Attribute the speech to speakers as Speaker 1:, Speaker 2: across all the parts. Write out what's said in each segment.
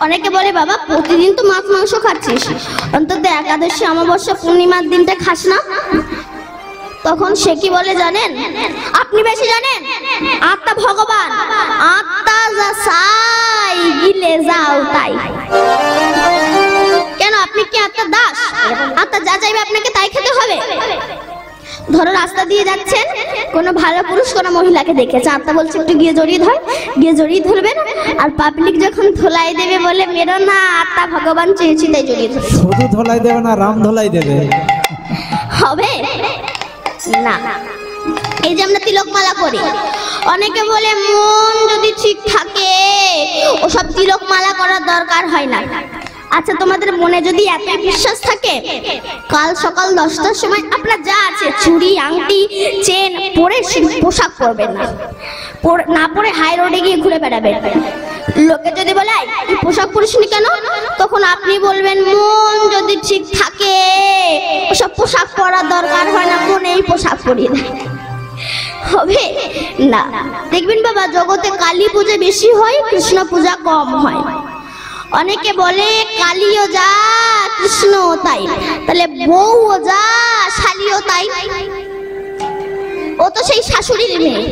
Speaker 1: অনেকে বলে বাবা প্রতিদিন তো মাছ মাংস খাচ্ছিস, অন্তত একাদশী অমাবস্যা পূর্ণিমার দিনটা খাস না। তখন সে কি বলে জানেন? আপনি বেশি জানেন, আত্মা ভগবান, আত্মা যা চাই গিলে যাও তাই। কেন আপনি কি আত্মার দাস? আত্মা যা চাইবে আপনাকে তাই খেতে হবে। ধরো রাস্তা দিয়ে যাচ্ছেন, কোনো ভালো পুরুষ কোনো মহিলাকে দেখেছে, আত্মা বলছে একটু গিয়ে জড়িয়ে ধর, গিয়ে জড়িয়ে ধরবেন, আর পাবলিক যখন ধোলাই দেবে বলে মেরো না, আত্মা ভগবান চেয়েছি তাই জড়িয়ে ধরবে।
Speaker 2: শুধু ধোলাই দেবে না, রাম ধোলাই দেবে,
Speaker 1: হবে না। এই যে আমরা তিলকমালা করি, অনেকে বলে মন যদি ঠিক থাকে ওসব তিলকমালা করার দরকার হয় না। আচ্ছা তোমাদের মনে যদি এত বিশ্বাস থাকে, কাল সকাল 10টার সময় আপনার যা আছে চুড়ি আংটি চেন পরে পোশাক পরবেন না, না পরে হাই রোডে গিয়ে ঘুরে বেড়াবেন। লোকে যদি বলে এই পোশাক পরিসনি কেন, তখন আপনি বলবেন মন যদি ঠিক থাকে ওসব পোশাক পরার দরকার হয় না, মনে এই পোশাক পরিয়ে দেয়। হবে না। দেখবেন বাবা জগতে কালী পূজা বেশি হয়, কৃষ্ণ পূজা কম হয়। অনেকে বলে কালীও যা কৃষ্ণও তাই, তাহলে বউও যা শালীও তাই, ও তো সেই শাশুড়ির মেয়ে।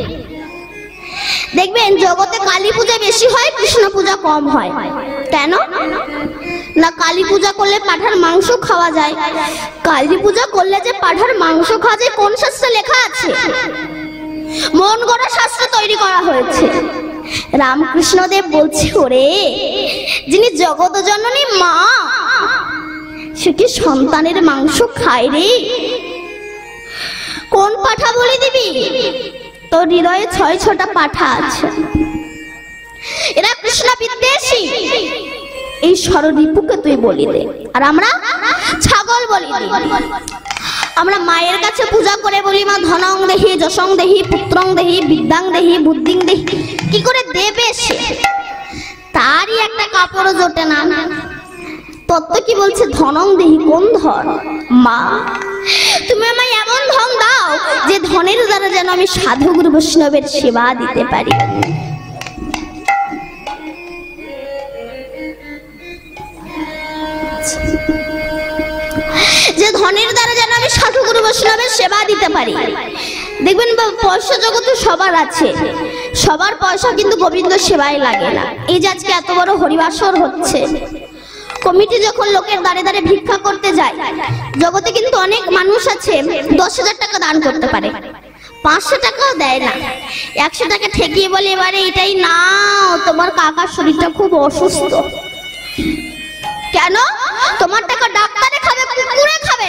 Speaker 1: দেখবেন জগতে কালী পূজা বেশি হয়, কৃষ্ণ পূজা কম হয়। কেন না? কালী পূজা করলে পাঁঠার মাংস খাওয়া যায়। কালী পূজা করলে যে পাঁঠার মাংস খাওয়া যায় কোন শাস্ত্রে লেখা আছে? মন গড়া শাস্ত্র তৈরি করা হয়েছে। রামকৃষ্ণদেব বলছে ওরে যিনি জগৎ জননী মা, সে কি সন্তানের মাংস খায় রে? কোন পাঠা বলে দিবি? তোর হৃদয়ে 6-6টা পাঠা আছে, এরা কৃষ্ণ বিদ্বেষী। এই ষড়রিপুকে তুই বলি দে, আর আমরা ছাগল বলি দিই। আমরা মায়ের কাছে পূজা করে বলি মা ধনং দেহি যশং দেহি পুত্রং দেহি বিদ্যাং দেহি বুদ্ধিং দেহি। কি করে দেবে সে? তারই একটা কাপড়ও জোটে না। তত্ত্ব কি বলছে? ধনং দেহি। কোন ধন? মা তুমি আমায় এমন ধন দাও যে ধনের দ্বারা যেন আমি সাধু গুরু বৈষ্ণবের সেবা দিতে পারি। যে ধনের দ্বারা যেন আমি সাধু গুরু বৈষ্ণবের সেবা দিতে পারি। দেখবেন পয়সা জগতে সবার আছে, সবার পয়সা কিন্তু গোবিন্দ সেবায় লাগে না। এই যে আজকে এত বড় হরিবাসর হচ্ছে, কমিটি যখন লোকের দাঁড়ে দাঁড়ে ভিক্ষা করতে যায়, জগতে কিন্তু অনেক মানুষ আছে 10,000 টাকা দান করতে পারে, 500 টাকাও দেয় না। 100 টাকা ঠেকিয়ে বলে এবারে এটাই নাও, তোমার কাকার শরীরটা খুব অসুস্থ। কেন? তোমার টাকা ডাক্তারে খাবে, কুকুরে খাবে,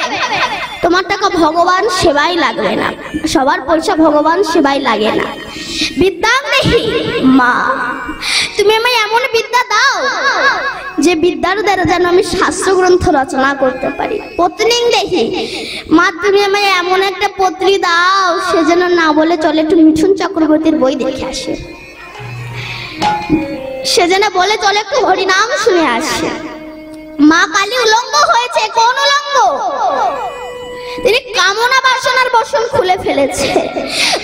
Speaker 1: তোমার টাকা ভগবান সেবাই লাগবে না। সবার পয়সা ভগবান সেবাই লাগে না। বিদ্যাং দেহি মা, তুমি আমায় এমন বিদ্যা দাও যে বিদ্যার দ্বারা যেন আমি শাস্ত্র গ্রন্থ রচনা করতে পারি। পত্নীং দেহি মা, তুমি আমায় এমন একটা পত্নী দাও সে যেন না বলে চলে একটু মিঠুন চক্রবর্তীর বই দেখে আসে, সে যেন বলে চলে একটু হরিনাম শুনে আসে। মা কালী উলঙ্গ হয়েছে। কোন উলঙ্গ? তিনি কামনা বাসনার বসন খুলে ফেলেছে,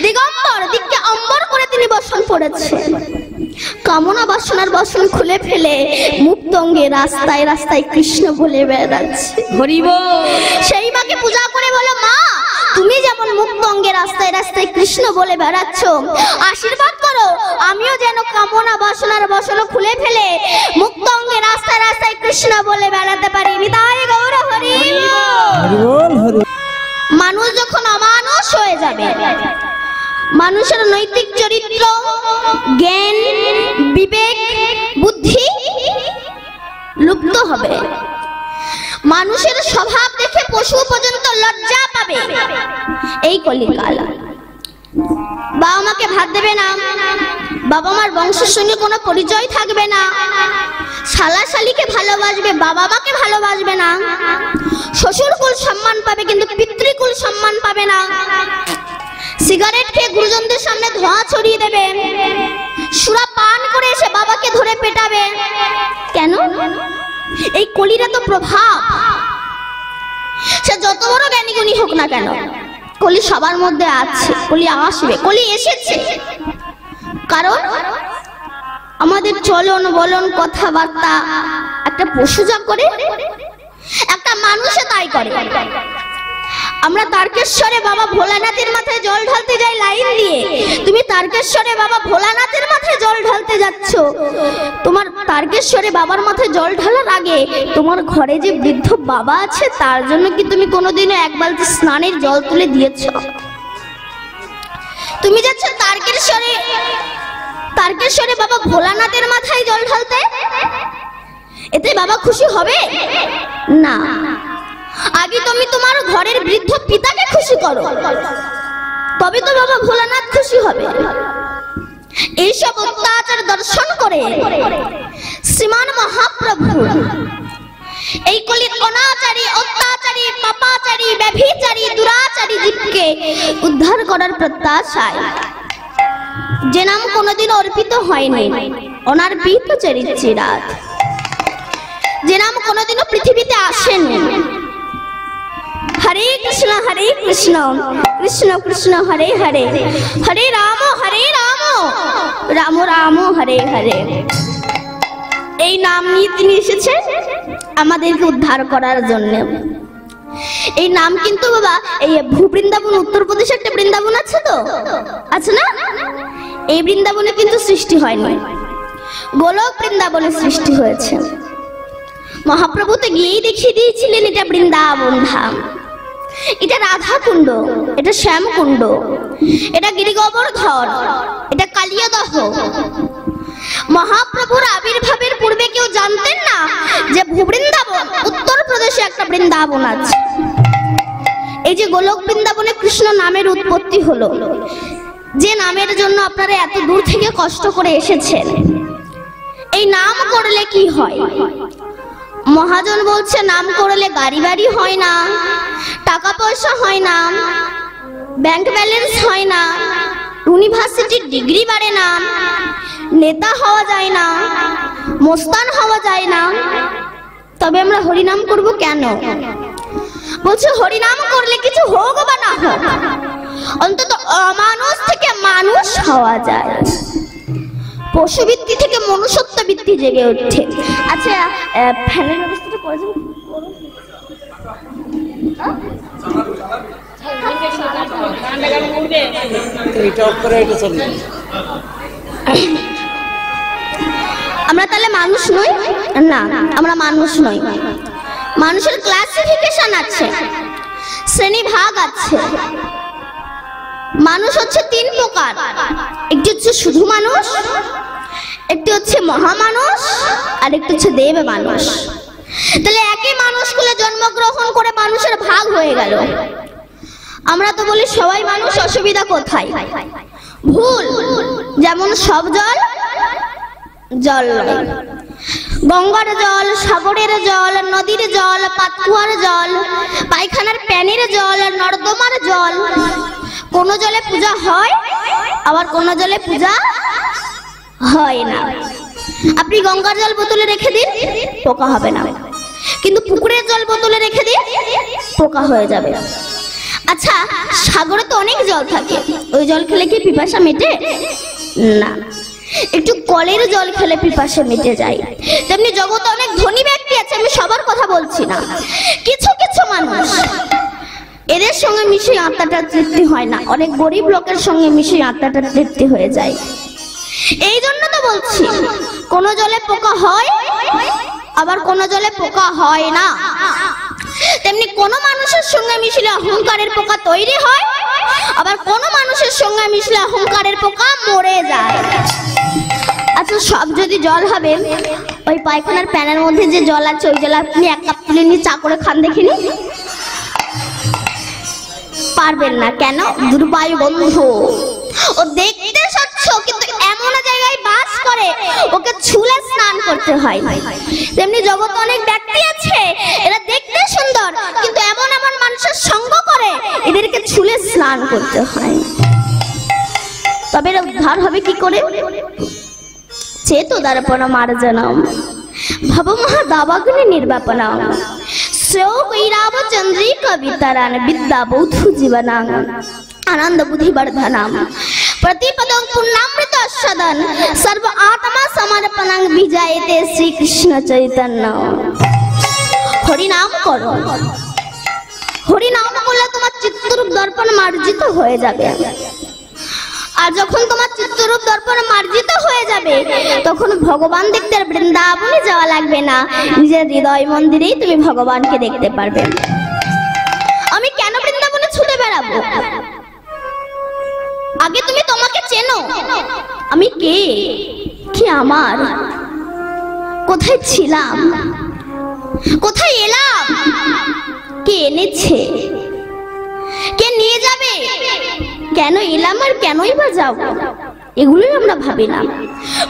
Speaker 1: দিগম্বর দিককে অম্বর করে তিনি বসন পড়েছে। কামনা বাসনার বসন খুলে ফেলে মুক্ত অঙ্গে রাস্তায় রাস্তায় কৃষ্ণ বলে বেড়াচ্ছে। হরি বল। সেই মাকে পূজা করে বলো মা তুমি যেমন মুক্ত অঙ্গে রাস্তায় রাস্তায় কৃষ্ণ বলে বেড়াচ্ছ, আশীর্বাদ করো আমিও যেন কামনা বাসনার বসন খুলে ফেলে মুক্ত অঙ্গে রাস্তায় রাস্তায় কৃষ্ণ বলে বেড়াতে পারি। নিতাই গৌর হরি বল। মানুষ যখন অমানুষ হয়ে যাবে, মানুষের নৈতিক চরিত্র, জ্ঞান, বিবেক, বুদ্ধি লুপ্ত হবে। মানুষের স্বভাব দেখে পশু পর্যন্ত লজ্জা পাবে। এই কলিকাল। বাবা মাকে ভাত দেবে না, বাবা মার বংশের সঙ্গে কোনো পরিচয় থাকবে না, শালা শালিকে ভালোবাসবে, বাবা মাকে ভালোবাসবে না, শ্বশুর কুল সম্মান পাবে কিন্তু পিতৃকুল সম্মান পাবে না, সিগারেট খেয়ে গুরুজনদের সামনে ধোঁয়া ছড়িয়ে দেবে, সুরা পান করে এসে বাবাকে ধরে পেটাবে। কেন? এই কলিরা তো প্রভাব। সে যত বড় জ্ঞানী গুণী হোক না কেন, কলি সবার মধ্যে আছে, কলি আসবে, কলি এসেছে। কারণ আমাদের চলন বলন কথাবার্তা একটা পশু যা করে একটা মানুষও তাই করে। আমরা তারকেশ্বরে বাবা ভোলানাথের মাথায় জল ঢালতে যাই লাইন দিয়ে, তুমি তারকেশ্বরে বাবা ভোলানাথের মাথায় জল ঢালতে যাচ্ছ, তোমার তারকেশ্বরে বাবার মাথায় জল ঢালার আগে তোমার ঘরে যে বৃদ্ধ বাবা আছে তার জন্য কি তুমি কোনোদিনও এক বালতি স্নানের জল তুলে দিয়েছ? তুমি যাচ্ছ তারকেশ্বরে বাবা ভোলানাথের মাথায় জল ঢালতে, এতে বাবা খুশি হবে না। আগে তুমি তোমার ঘরের বৃদ্ধ পিতাকে খুশি করো, তবে তো বাবা ভোলানাথ খুশি হবে। এইসব অত্যাচার দর্শন করে শ্রীমান মহাপ্রভু এই কলির অনাচারী, অত্যাচারী, পাপাচারী, ব্যভিচারী, দুরাচারী জীবকে উদ্ধার করার প্রত্যাশায়, যে নাম কোনোদিন অর্পিত হয়নি, অনার্পিত চরিত্রাত, যে নাম কোনোদিনও পৃথিবীতে আসেনি। হরে কৃষ্ণ কৃষ্ণ কৃষ্ণ হরে হরে, হরে রাম রাম রাম হরে হরে। এই নাম নিয়ে তিনি এসেছেন আমাদেরকে উদ্ধার করার জন্য। এই নাম কিন্তু বাবা এই ভূবৃন্দাবন, উত্তরপ্রদেশে একটা বৃন্দাবন আছে তো, আছে না? এই বৃন্দাবনে কিন্তু সৃষ্টি হয়নি, গোলক বৃন্দাবনে সৃষ্টি হয়েছে। মহাপ্রভু তো গিয়েই দেখিয়ে দিয়েছিলেন এটা বৃন্দাবন ধাম, এটা রাধা কুণ্ড, এটা শ্যাম কুণ্ড, এটা গিরিগোবর্ধন, এটা কালিয়াদহ। মহাপ্রভুর আবির্ভাবের পূর্বে কেউ জানতেন না যে ভূবৃন্দাবন উত্তরপ্রদেশে একটা বৃন্দাবন আছে। এই যে গোলক বৃন্দাবনে কৃষ্ণ নামের উৎপত্তি হলো, যে নামের জন্য আপনারা এত দূর থেকে কষ্ট করে এসেছেন, এই নাম করলে কি হয়? মহাজন বলছে নাম করলে গাড়ি বাড়ি হয় না, টাকা পয়সা হয় না, ব্যাংক ব্যালেন্স হয় না, ইউনিভার্সিটির ডিগ্রি বাড়ে না, নেতা হওয়া যায় না, মোস্তান হওয়া যায় না। তবে আমরা হরিনাম করব কেন? বলছে হরিনাম করলে কিছু হোক বা না হোক, অন্তত অমানুষ থেকে মানুষ হওয়া যায়, পশুবৃত্তি থেকে মনুষ্যত্ব বৃত্তি জেগে ওঠে। আচ্ছা, ফ্যানের ব্যবস্থাটা করে দিন। আমরা তাহলে মানুষ নই? না, আমরা মানুষ নই। মানুষের ক্লাসিফিকেশন আছে, শ্রেণী ভাগ আছে। মানুষ হচ্ছে তিন প্রকার, একটি হচ্ছে শুধু মানুষ, একটি হচ্ছে মহামানুষ, আর একটি হচ্ছে দেব মানুষ। তাহলে একই মানুষগুলো জন্মগ্রহণ করে মানুষের ভাগ হয়ে গেল। আমরা তো বলি সবাই মানুষ, অসুবিধা কোথায়? ভুল। যেমন সব জল জল নয়, গঙ্গার জল, সাগরের জল, নদীর জল, পাতকুয়ার জল, পায়খানার প্যানের জল, নর্দমার জল, কোন জলে পূজা হয় আবার কোন জলে পূজা হয় না। আপনি গঙ্গার জল বোতলে রেখে দিন, পোকা হবে না, কিন্তু পুকুরের জল বোতলে রেখে দিন, পোকা হয়ে যাবে। আচ্ছা, সাগরে তো অনেক জল থাকে, ওই জল খেলে কি পিপাসা মেটে? না। একটু কলের জল খেলে পিপাসা মিটে যায়। তেমনি জগতে অনেক ধনী ব্যক্তি আছে, আমি সবার কথা বলছি না, কিছু কিছু মানুষ এদের সঙ্গে মিশে আত্মাটা তৃপ্তি হয় না, অনেক গরিব লোকের সঙ্গে মিশে আত্মাটা তৃপ্তি হয়ে যায়। এই জন্য তো বলছি কোন জলে পোকা হয় আবার কোন জলে পোকা হয় না। তেমনি কোন মানুষের সঙ্গে মিশলে অহংকারের পোকা তৈরি হয়, আবার কোন মানুষের সঙ্গে মিশলে অহংকারের পোকা মরে যায়। আচ্ছা, সব যদি জল হবে, ওই পায়খানার প্যানের মধ্যে যে জল আছে ওই জল আপনি এক কাপ তুলে নিয়ে চা করে খান দেখিনি? পারবেন না। কেন? দুর্বায়ু বন্ধু। ও দেখতে স্বচ্ছ কিন্তু এমন জায়গায় বাস করে, ওকে ছুলে স্নান করতে হয়। তেমনি জগতে অনেক ব্যক্তি আছে, এরা দেখতে সুন্দর কিন্তু এমন এমন মানুষের সঙ্গ করে, এদেরকে ছুলে স্নান করতে হয়। তবে এরা উদ্ধার হবে কি করে? চেতো দর্পণ মার্জনম ভব মহাদাবাগ্নি নির্বাপনম শ্রেয় কৈরাব চন্দ্রিকা বিতরণ বিদ্যা বৌদ্ধ জীবনাং আনন্দ বুদ্ধি বর্ধনম प्रतिपदं पूर्णामृत आस्वादन सर्व आत्मा समर्पणं विजयते श्री कृष्ण चैतन्य। हरि नाम करो, हरि नाम করলে তোমার চিত্তরূপ দর্পণ মার্জিত হয়ে যাবে। আর যখন তোমার চিত্তরূপ দর্পণ মার্জিত হয়ে যাবে তখন ভগবান দেখতে আর বৃন্দাবনে যাওয়া লাগবে না, নিজের হৃদয় মন্দিরেই তুমি ভগবানকে দেখতে পারবে। আমি কেন বৃন্দাবনে ছুটে বেড়াবো? আগে তুমি তোমাকে চেনো, আমি কে, কি আমার, কোথায় ছিলাম, কোথায় এলাম, কে এনেছে, কে নিয়ে যাবে, কেন এলাম আর কেনই বা যাব, এগুলোই আমরা ভাবি না।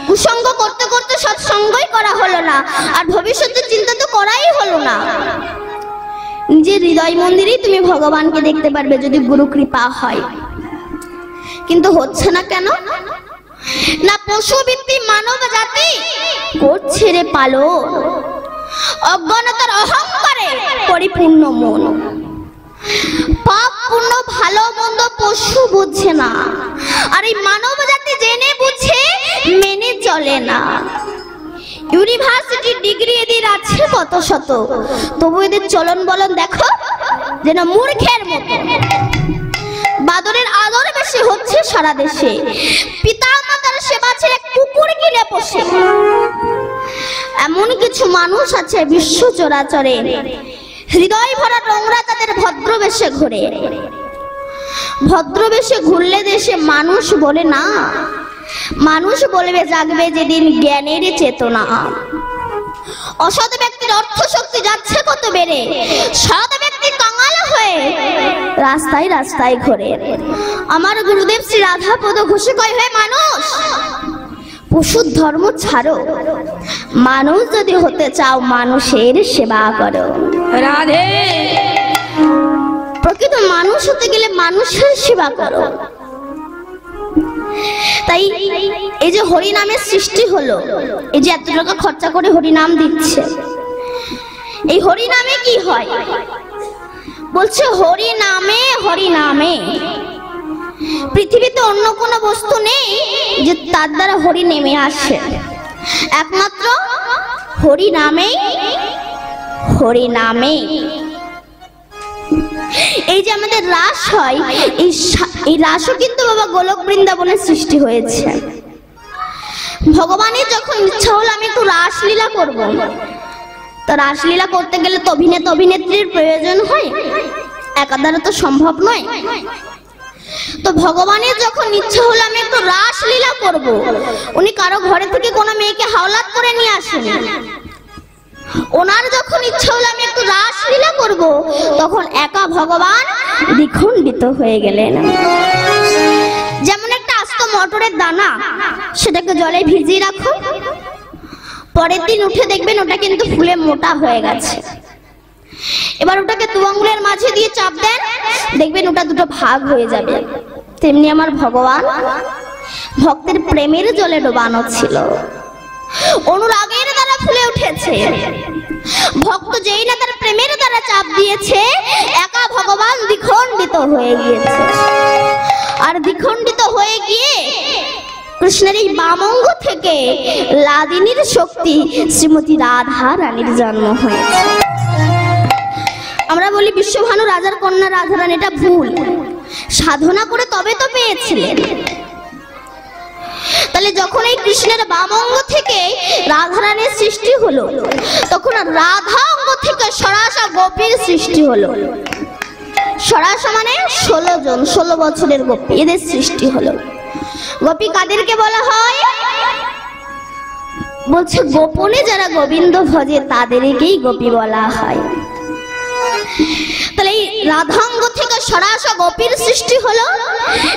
Speaker 1: কুসঙ্গ করতে করতে সৎসঙ্গই করা হলো না, আর ভবিষ্যতের চিন্তা তো করাই হলো না। নিজের হৃদয় মন্দিরেই তুমি ভগবানকে দেখতে পারবে যদি গুরু কৃপা হয়। কিন্তু হচ্ছে না কেন? না পশুবৃত্তি মানব জাতি করছে রে পালন, অজ্ঞানতার অহংকারে পরিপূর্ণ মন। পাপ পুণ্য ভালো মন্দ পশু বুঝছে না, আর এই মানব জাতি জেনে বুঝে মেনে চলে না। ইউনিভার্সিটি ডিগ্রি এদের আছে কত শত, তবু এদের চলন বলন দেখো যেন মূর্খের মতো। বাদরের আদর বেশি হচ্ছে সারা দেশে, পিতা মাতার সেবা ছেড়ে কুকুর কিনে পোষে। এমন কিছু মানুষ আছে বিশ্ব চরাচরে, হৃদয় ভরা নোংরা তাদের ভদ্রবেশে ঘুরে। ভদ্রবেশে ঘুরলে দেশে মানুষ বলে না, মানুষ বলবে জাগবে যেদিন জ্ঞানের চেতনা। অসৎ ব্যক্তির অর্থ শক্তি যাচ্ছে কত বেড়ে, সৎ ব্যক্তি কাঙাল হয়ে রাস্তায় রাস্তায় ঘোরে। আমার গুরুদেব শ্রী রাধাপদ ঘোষে কয়, হে মানুষ, পশুর ধর্ম ছাড়ো, মানুষ যদি হতে চাও মানুষের সেবা করো। রাধে, প্রকৃত মানুষ হতে গেলে মানুষের সেবা করো। তাই এই যে হরি নামের সৃষ্টি হলো, এই যে এত টাকা খরচা করে হরি নাম দিচ্ছে, এই হরি নামে কি হয়? বলছে হরি নামে, হরি নামে। পৃথিবীতে অন্য কোনো বস্তু নেই যে তার দ্বারা হরি নেমে আসে, একমাত্র হরি নামে, হরি নামে। এই যে আমাদের রাস হয়, এই রাসও কিন্তু বাবা গোলক বৃন্দাবনের সৃষ্টি হয়েছে। ভগবানের যখন ইচ্ছা হলো আমি একটু রাসলীলা করব, তো রাসলীলা করতে গেলে তো অভিনেতা অভিনেত্রীর প্রয়োজন হয়, একা দ্বারা তো সম্ভব নয়। তো ভগবানের যখন ইচ্ছা হলো আমি একটু রাসলীলা করব, উনি কারো ঘরে থেকে কোনো মেয়েকে হাওলাত করে নিয়ে আসেন। ওনার যখন ইচ্ছা হলো আমি একটু রাসলীলা করব, তখন একা ভগবান দ্বিখণ্ডিত হয়ে গেলেন। যেমন একটা আস্ত মটরের দানা, সেটাকে জলে ভিজিয়ে রাখো, পরের দিন উঠে দেখবেন ওটা কিন্তু ফুলে মোটা হয়ে গেছে। এবার ওটাকে দু আঙ্গুলের মাঝে দিয়ে চাপ দেন, দেখবেন ওটা দুটো ভাগ হয়ে যাবে। তেমনি আমার ভগবান ভক্তের প্রেমের জলে ডোবানো ছিল, অনুরাগের দ্বারা ফুলে উঠেছে। ভক্ত যেই না তার প্রেমের দ্বারা চাপ দিয়েছে, একা ভগবান দ্বিখণ্ডিত হয়ে গিয়েছে। আর দ্বিখণ্ডিত হয়ে গিয়ে কৃষ্ণের এই বামঙ্গ থেকে লাদিনীর শক্তি শ্রীমতী রাধা রানীর জন্ম হয়েছে। আমরা বলি বিশ্বভানু রাজার কন্যা রাধা রানী, এটা ভুল। সাধনা করে তবে তো পেয়েছিলেন। তাহলে যখন এই কৃষ্ণের বামঙ্গ থেকে রাধা রানীর সৃষ্টি হলো, তখন রাধা অঙ্গ থেকে সরাসা গোপীর সৃষ্টি হলো। সরাসা মানে 16 জন, 16 বছরের গোপী, এদের সৃষ্টি হলো। গোপী কাদেরকে বলা হয়? বলছে গোপনে যারা গোবিন্দ ভজে তাদেরকেই গোপী বলা হয়। তাহলে এই রাধাঙ্গ থেকে সরাসা গোপীর সৃষ্টি হলো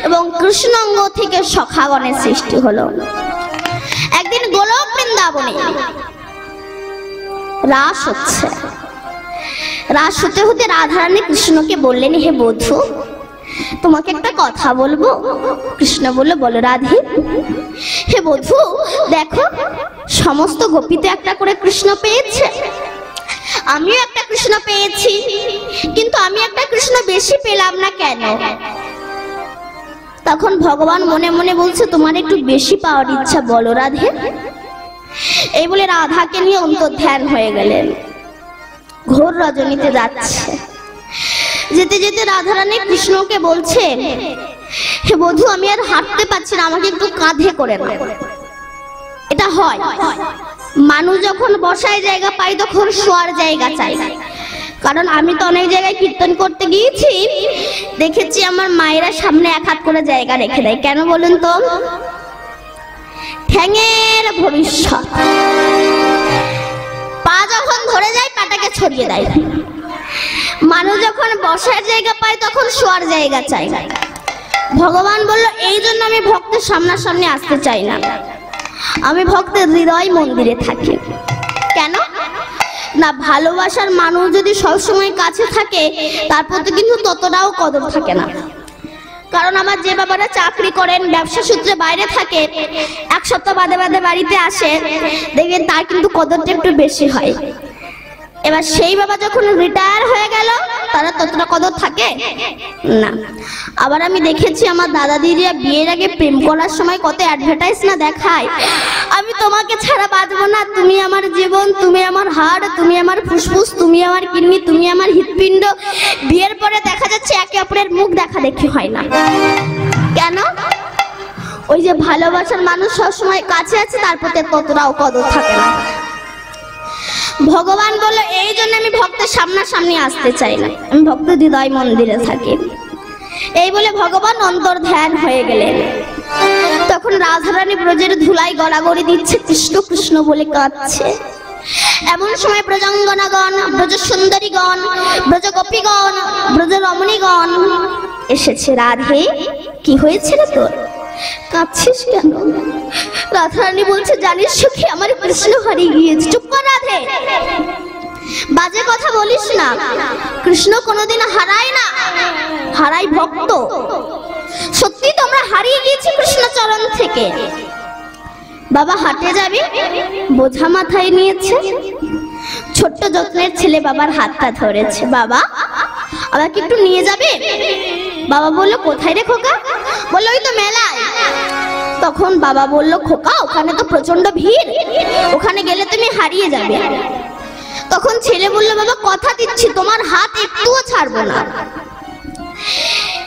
Speaker 1: এবং কৃষ্ণাঙ্গ থেকে সখাগণের সৃষ্টি হলো। একদিন গোলক বৃন্দাবনে রাস হচ্ছে, রাস হতে হতে রাধারানী কৃষ্ণকে বললেন, হে বধূ, তোমাকে একটা কথা বলবো। কৃষ্ণ বলল, বলো রাধে। হে বধূ, দেখো সমস্ত গোপী তো একটা করে কৃষ্ণ পেয়েছে, আমিও একটা কৃষ্ণ পেয়েছি, কিন্তু আমি একটা কৃষ্ণ বেশি পেলাম না কেন? তখন ভগবান মনে মনে বলছে, তোমার একটু বেশি পাওয়ার ইচ্ছা, বলো রাধে। এই বলে রাধাকে নিয়ে অন্তর্ধান হয়ে গেলেন। ঘোর রজনীতে যাচ্ছে, যেতে যেতে রাধারানী কৃষ্ণকে বলছে, হে বধূ, আমি আর হাঁটতে পারছি না, আমাকে একটু কাঁধে করে নাও। এটা হয়, মানুষ যখন বসায় জায়গা পাই তখন শোয়ার জায়গা চাই। কারণ আমি তো অনেক জায়গায় কীর্তন করতে গিয়েছি, দেখেছি আমার মায়েরা সামনে এক হাত করে জায়গা রেখে দেয়। কেন বলেন তো? ঠ্যাঙের ভবিষ্যৎ। পা যখন ধরে যায় পাটাকে ছড়িয়ে দেয়। মানুষ যখন বসার জায়গা পায় তখন শোয়ার জায়গা চাই। ভগবান বলল, এই জন্য আমি ভক্তের সামনাসামনি আসতে চাই না, আমি ভক্তের হৃদয় মন্দিরে থাকি। কেন না, ভালোবাসার মানুষ যদি সবসময় কাছে থাকে তার প্রতি কিন্তু ততটাও কদর থাকে না। কারণ আমার যে বাবারা চাকরি করেন, ব্যবসা সূত্রে বাইরে থাকে, এক সপ্তাহ বাদে বাদে বাড়িতে আসে, দেখবেন তার কিন্তু কদরটা একটু বেশি হয়। এবার সেই বাবা যখন রিটায়ার হয়ে গেল, তারা ততটা কদর থাকে না। আবার আমি দেখেছি আমার দাদা দিদিরা বিয়ের আগে প্রেম করার সময় কত অ্যাডভার্টাইজ না দেখায়, আমি তোমাকে ছাড়া বাঁচবো না, তুমি আমার জীবন, তুমি আমার হাড়, তুমি আমার ফুসফুস, তুমি আমার কিডনি, তুমি আমার হৃৎপিণ্ড। বিয়ের পরে দেখা যাচ্ছে একে অপরের মুখ দেখা দেখি হয় না। কেন? ওই যে ভালোবাসার মানুষ সবসময় কাছে আছে, তার প্রতি ততটাও কদর থাকে না। ভগবান বলল, এই জন্য আমি ভক্তের সামনাসামনি আসতে চাই না, আমি ভক্তের হৃদয় মন্দিরে থাকি। এই বলে ভগবান অন্তর্ধান হয়ে গেলেন। তখন রাধারানী ব্রজের ধুলাই গড়াগড়ি দিচ্ছে, কৃষ্ণ কৃষ্ণ বলে কাঁদছে। এমন সময় ব্রজাঙ্গনাগণ, ব্রজ সুন্দরীগণ, ব্রজ গোপীগণ, ব্রজ রমণীগণ এসেছে। রাধে, কি হয়েছে রে তোর, কাঁদছিস কেন? রাধারানী বলছে, জানিস সখী, আমার কৃষ্ণ হারিয়ে গিয়েছে। চুপ কর রাধে, বাজে কথা বলিস না। কৃষ্ণ কোনোদিন হারায় না, হারাই ভক্ত। সত্যি তোমরা হারিয়ে গিয়েছি কৃষ্ণ চরণ থেকে। বাবা হাঁটে যাবে, বোঝা মাথায় নিয়েছে, ছোট্ট যত্নের ছেলে বাবার হাতটা ধরেছে। বাবা, আমাকে একটু নিয়ে যাবে? বাবা বলল, কোথায় রে খোকা? বললো, ওই তো মেলায়। তখন বাবা বলল, খোকা, ওখানে তো প্রচন্ড ভিড়, ওখানে গেলে তুমি হারিয়ে যাবে। তখন ছেলে বলল, বাবা কথা দিচ্ছি তোমার হাত একটুও ছাড়বো না।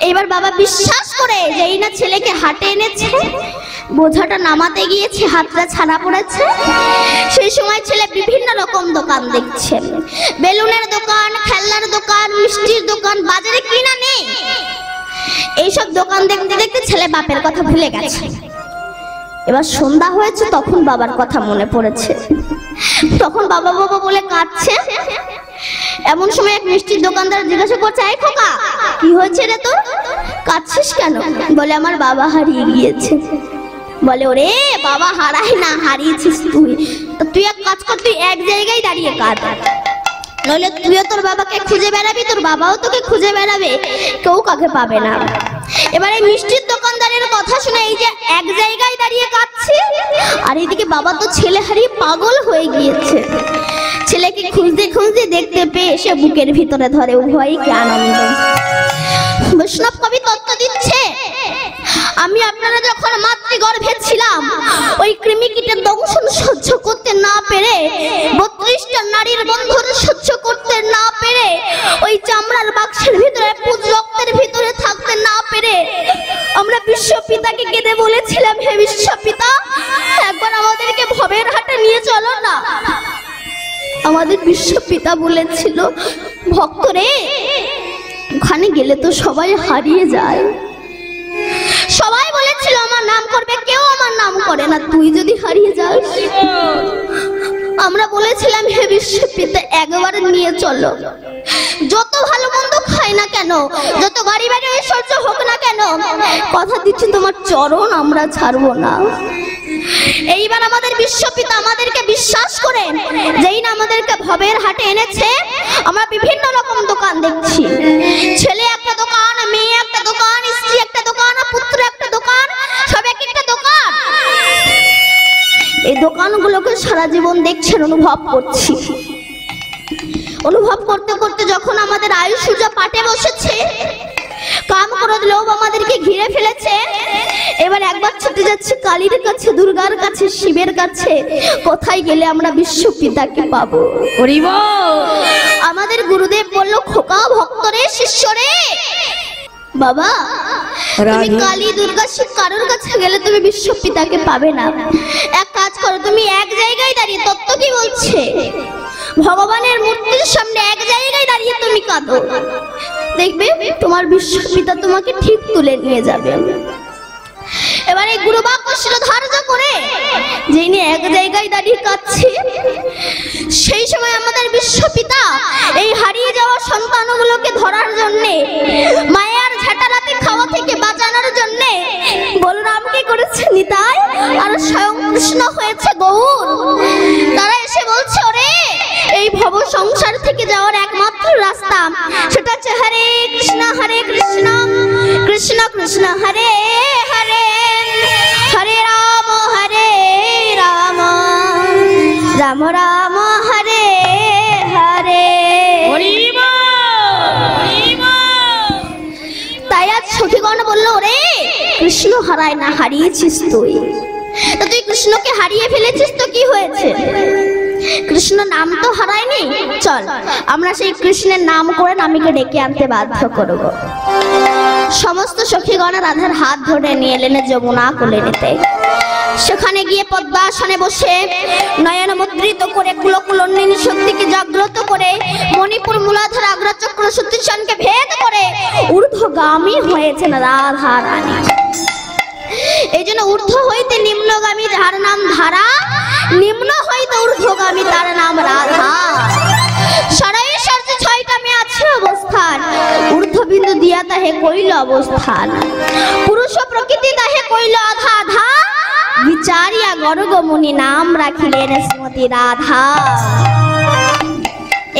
Speaker 1: এবার বাবা বিশ্বাস করে যেই না ছেলেকে হাটে এনেছে, বোঝাটা নামাতে গিয়েছে, হাতটা ছাড়া পড়েছে। সেই সময় ছেলে বিভিন্ন রকম দোকান দেখছে, বেলুনের দোকান, খেলনার দোকান, মিষ্টির দোকান, বাজারে কিনা নেই। এইসব দোকান দেখতে দেখতে ছেলে বাপের কথা ভুলে গেছে। এবার সন্ধ্যা হয়েছে, তখন বাবার কথা মনে পড়েছে। তখন বাবা বাবা বলে কাঁদছে। এমন সময় এক মিষ্টির দোকানদার জিজ্ঞাসা করছে, এই খোকা, কি হয়েছে রে তোর, কাঁদছিস কেন? বলে, আমার বাবা হারিয়ে গিয়েছে। বলে, ওরে বাবা হারায় না, হারিয়েছিস তুই। তো তুই এক কাজ কর, তুই এক জায়গায় দাঁড়িয়ে কাঁদ, নইলে তুইও তোর বাবাকে খুঁজে বেড়াবি, তোর বাবাও তোকে খুঁজে বেড়াবে, কেউ কাকে পাবে না। এবার এই মিষ্টির দোকানদারের কথা শুনে এই যে এক জায়গায় দাঁড়িয়ে কাঁদছে, আর এদিকে বাবা তো ছেলে হারিয়ে পাগল হয়ে গিয়েছে। ছেলেকে খুঁজতে খুঁজতে দেখতে পেয়ে সে বুকের ভিতরে ধরে। উভয়ই কি আনন্দ! বৈষ্ণব কবি তত্ত্ব দিচ্ছে, আমি আপনারা যখন মাতৃগর্ভে ছিলাম, ওই কৃমিকীটের দংশন সহ্য করতে না পেরে, 32টা নারীর বন্ধন সহ্য করতে না পেরে, ওই চামড়ার বাক্সের ভিতরে পুজ রক্তের ভিতরে থাকতে না পেরে, আমরা বিশ্বপিতাকে কেঁদে বলেছিলাম, হে বিশ্বপিতা, একবার আমাদেরকে ভবের হাটে নিয়ে চলো না। আমাদের বিশ্বপিতা বলেছিল, ভক্তরে, ওখানে গেলে তো সবাই হারিয়ে যায়। সবাই বলেছিল আমার নাম করবে, কেউ আমার নাম করে না, তুই যদি হারিয়ে যাস। আমরা বলেছিলাম, হে বিশ্বপিতা, একবার নিয়ে চলো। যত ভালো মন্দ খাই না কেন, যত গাড়ি বাড়ি ঐশ্বর্য হোক না কেন, কথা দিচ্ছি তোমার চরণ আমরা ছাড়বো না। এইবার আমাদের বিশ্বপিতা আমাদেরকে বিশ্বাস করে যেই না আমাদেরকে ভবের হাটে এনেছে, আমরা বিভিন্ন রকম দোকান দেখছি। ছেলে একটা দোকান, মেয়ে একটা দোকান, স্ত্রী একটা দোকান, পুত্র একটা দোকান, সব এক একটা দোকান। এই দোকানগুলোকে সারা জীবন দেখছেন, অনুভব করছি। অনুভব করতে করতে যখন আমাদের আয়ুষ সূর্য পাটে বসেছে, কাম ক্রোধ লোভ আমাদেরকে ঘিরে ফেলেছে। এবার একবার ছুটে যাচ্ছে কালীর কাছে, দুর্গার কাছে, শিবের কাছে। কোথায় গেলে আমরা বিশ্ব পিতাকে পাবো? আমাদের গুরুদেব বলল, খোকা ভক্তরে, শিষ্যরে, বাবা তুমি কালী দুর্গা শিব কারোর কাছে গেলে তুমি বিশ্ব পিতাকে পাবে না। এক কাজ করো, তুমি এক জায়গায় দাঁড়িয়ে, তত্ত্ব কি বলছে, ভগবানের মূর্তির সামনে এক জায়গায় দাঁড়িয়ে তুমি কাঁদো, দেখবে তোমার বিশ্ব পিতা তোমাকে ঠিক তুলে নিয়ে যাবে। এবারে গুরু বাক্য ধার্য করে যিনি এক জায়গায় দাঁড়িয়ে কাঁদছে, সেই সময় আমাদের বিশ্ব পিতা এই হারিয়ে যাওয়া সন্তানগুলোকে ধরার জন্য, মায়ার ঝাঁটারাতে খাওয়া থেকে বাঁচানোর জন্য বলরামকে করেছে নিতাই, আর স্বয়ং কৃষ্ণ হয়েছে গৌর। তারা এসে বলছে, ওরে এই ভব সংসার থেকে যাওয়ার একমাত্র রাস্তা, সেটা হচ্ছে হরে কৃষ্ণ কৃষ্ণ কৃষ্ণ হরে হরে, হরে রাম রাম রাম হরে হরে। তাই আজ সখীগণ বলল, ওরে কৃষ্ণ হারায় না, হারিয়েছিস তুই। তো তুই কৃষ্ণকে হারিয়ে ফেলেছিস, তো কি হয়েছে? কৃষ্ণ নাম তো হারায়নি, চল আমরা সেই কৃষ্ণের নাম করে নামিকে ডেকে আনতে বাধ্য করব। সমস্ত সখীগণ রাধার হাত ধরে নিয়ে এলেন যমুনা কোলে নিতে। সেখানে গিয়ে পদ্মাসনে বসে নয়ন মুদ্রিত করে কুলকুলন্দিনী শক্তিকে জাগ্রত করে, মণিপুর মূলাধার আগ্রাচক্র সুদর্শনকে ভেদ করে ঊর্ধ্বগামী হয়েছেন রাধা রানী। এই জন্য ঊর্ধ্ব হইতে নিম্নগামী যার নাম ধারা, নিম্ন হইতে ঊর্ধ্বগামী তার নাম রাধা। সরাইশ্বর্য ছয়টা মে আছে অবস্থান, ঊর্ধ্ববিন্দু দিয়া তাহে কইল অবস্থান। পুরুষ প্রকৃতি তাহে কইল আধা আধা, বিচারিয়া গর্গ মুনি নাম রাখিলেন শ্রীমতী রাধা।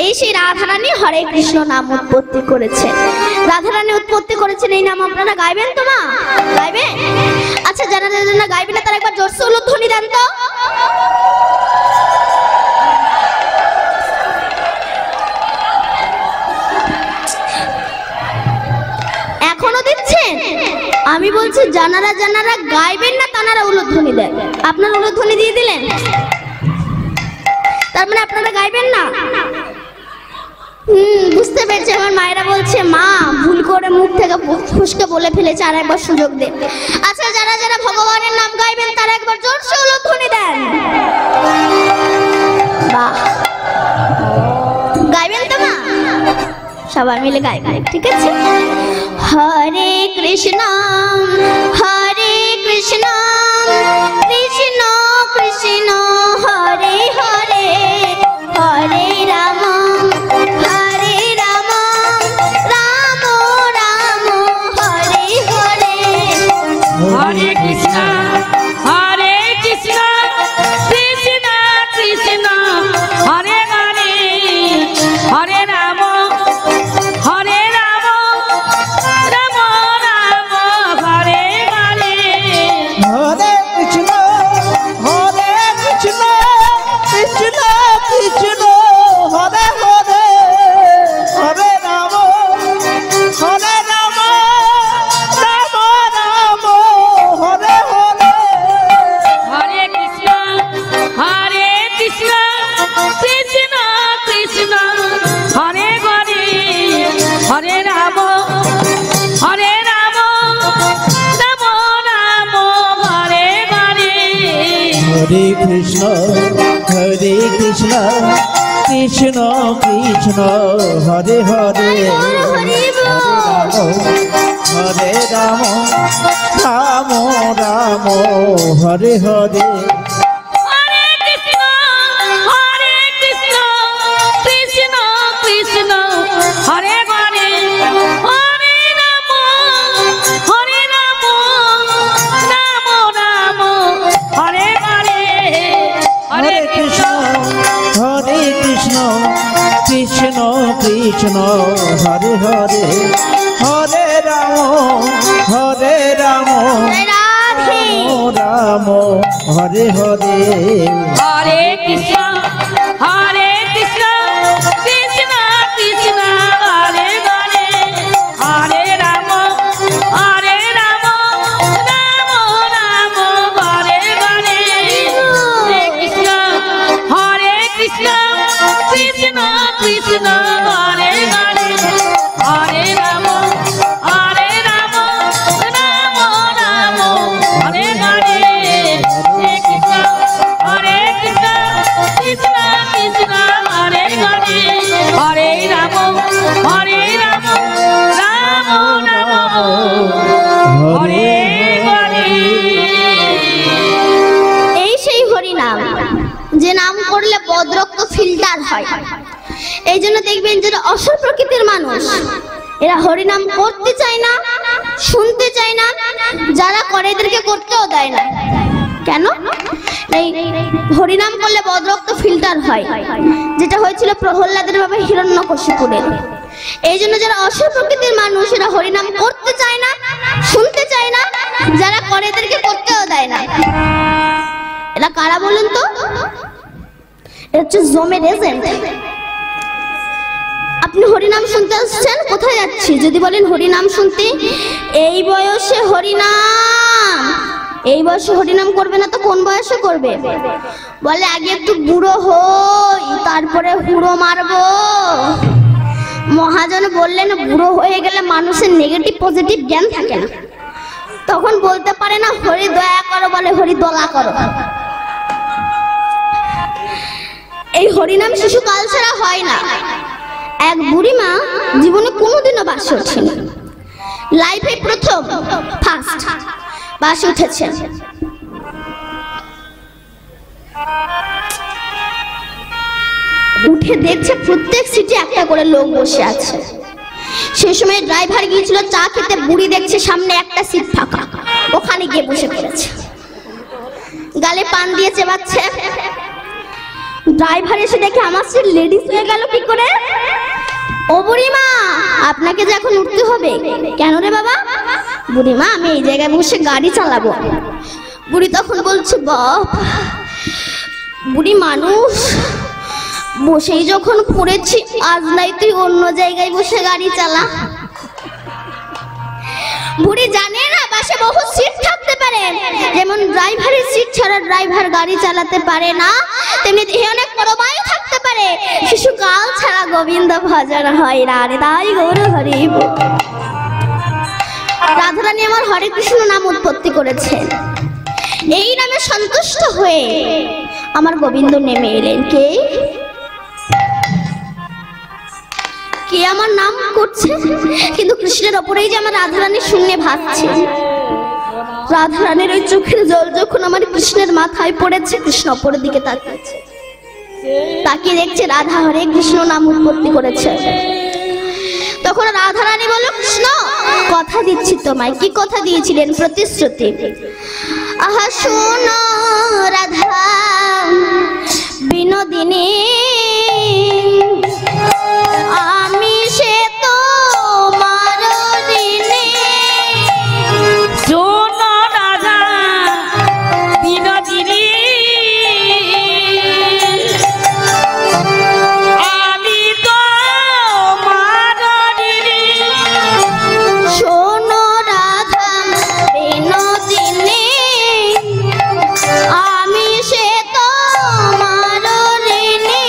Speaker 1: এই সেই রাধারানী হরে কৃষ্ণ নাম উৎপত্তি করেছেন। রাধারানী উৎপত্তি করেছেন, এই নাম আপনারা গাইবেন তো? মা গাইবেন? আচ্ছা, যারা যারা গাইবেন না তারা একবার জোরসে উলুধ্বনি দেন তো। এখনো দিচ্ছেন? আমি বলছি জানারা জানারা গাইবেন না তানারা উলুধ্বনি দেন। আপনারা উলুধ্বনি দিয়ে দিলেন, তার মানে আপনারা গাইবেন না। বুঝতে পেরেছি। আমার মায়েরা বলছে, মা ভুল করে মুখ থেকে ফুসকে বলে ফেলেছে, আর একবার সুযোগ দেন। আচ্ছা, যারা যারা ভগবানের নাম গাইবেন তারা একবার জোরসে উলুধ্বনি দেন। বাহ, গাইবেন তো মা? সবাই মিলে গাইবেন, ঠিক আছে? হরে কৃষ্ণ কৃষ্ণ কৃষ্ণ হরে হরে, হরে রাম রাম রাম হরে হরে।
Speaker 3: হরে কৃষ্ণ কৃষ্ণ কৃষ্ণ হরে হরে, হরে রাম রাম রাম হরে হরে।
Speaker 2: হরে কৃষ্ণ কৃষ্ণ কৃষ্ণ হরে হরে, হরে রাম রাম রাম হরে হরে।
Speaker 3: হরে কৃষ্ণ কৃষ্ণ কৃষ্ণ কৃষ্ণ হরে হরে, হরে রাম রাম রাম হরে হরে।
Speaker 2: হরে কৃষ্ণ কৃষ্ণ কৃষ্ণ হরে হরে, হরে রাম রাম হরে হরে।
Speaker 3: হরে কৃষ্ণ কৃষ্ণ কৃষ্ণ হরে হরে, হরে রাম রাম রাম হরে হরে।
Speaker 2: হরে কৃষ্ণ কৃষ্ণ কৃষ্ণ হরে হরে, হরে রাম
Speaker 1: রাধে
Speaker 2: রাম হরে হরে।
Speaker 3: হরে কৃষ্ণ কৃষ্ণ কৃষ্ণ হরে হরে, হরে রাম
Speaker 1: হয়। এই জন্য দেখবেন যারা অসুর প্রকৃতির মানুষ এরা হরিনাম করতে চায় না, শুনতে চায় না, যারা করে এদেরকে করতেও দেয় না। কেন? এই হরিনাম করলে বদরক্ত ফিল্টার হয়, যেটা হয়েছিল প্রহ্লাদের বাবা হিরণ্যকশিপুরের। এই জন্য যারা অসুর প্রকৃতির মানুষ এরা হরিনাম করতে চায় না, শুনতে চায় না, যারা করে এদেরকে করতেও দেয় না। এরা কারা বলুন তো? এটা হচ্ছে জমের এজেন্ট। আপনি হরিনাম শুনতে আসছেন, কোথায় যাচ্ছি যদি বলেন হরিনাম শুনতে, এই বয়সে হরিনাম, এই বয়সে হরিনাম করবে না তো কোন বয়সে করবে? বলে আগে একটু বুড়ো হই তারপরে হুড়ো মারবো। মহাজন বললেন বুড়ো হয়ে গেলে মানুষের নেগেটিভ পজিটিভ জ্ঞান থাকে না, তখন বলতে পারে না হরি দয়া করো, বলে হরি দলা করো। এই হরিনাম শিশু কাল ছাড়া হয় না। এক বুড়িমা জীবনে কোনোদিনও বাসে ওঠেনি, লাইফে প্রথম ফার্স্ট বাসে উঠেছে। উঠে দেখছে প্রত্যেক সিটে একটা করে লোক বসে আছে। সেই সময় ড্রাইভার গিয়েছিল চা খেতে, বুড়ি দেখছে সামনে একটা সিট ফাঁকা, ওখানে গিয়ে বসে পড়েছে, গালে পান দিয়ে চেবাচ্ছে। ড্রাইভার এসে দেখে আমার সিট লেডিস হয়ে গেল কি করে? ও বুড়িমা, আপনাকে যে এখন উঠতে হবে। কেন রে বাবা? বুড়িমা, আমি এই জায়গায় বসে গাড়ি চালাবো। বুড়ি তখন বলছে বাপ, বুড়ি মানুষ, বসেই যখন পড়েছি, আজ নাই তুই অন্য জায়গায় বসে গাড়ি চালা। বুড়ি জানে না বাসে বহু সিট থাকতে পারে, যেমন ড্রাইভারের সিট ছাড়া ড্রাইভার গাড়ি চালাতে পারে না, তেমনি দেহে অনেক পরমায়ু থাকতে পারে, শিশু কাল ছাড়া গোবিন্দ ভজন হয় না রে। তাই গৌর হরি রাধারানী আমার হরে কৃষ্ণ নাম উৎপত্তি করেছেন। এই নামে সন্তুষ্ট হয়ে আমার গোবিন্দ নেমে এলেন। কে কে আমার নাম করছে, কিন্তু কৃষ্ণের ওপরেই যে আমার রাধারানী শূন্যে ভাসছে। রাধারানীর ওই চোখের জল যখন আমার কৃষ্ণের মাথায় পড়েছে, কৃষ্ণ ওপরের দিকে তাকিয়েছে, তাকিয়ে দেখছে রাধা হরে কৃষ্ণ নাম উৎপত্তি করেছে। তখন রাধারানী বলল, কৃষ্ণ কথা দিচ্ছি তোমায়। কি কথা দিয়েছিলেন? প্রতিশ্রুতি। আহা শোনো রাধা বিনোদিনী, আমি সে তোমার ঋণী।
Speaker 3: শোনো রাধা বিনোদিনী, আমি তোমার ঋণী।
Speaker 1: শোনো রাধা বিনোদিনী, আমি সে তোমার ঋণী।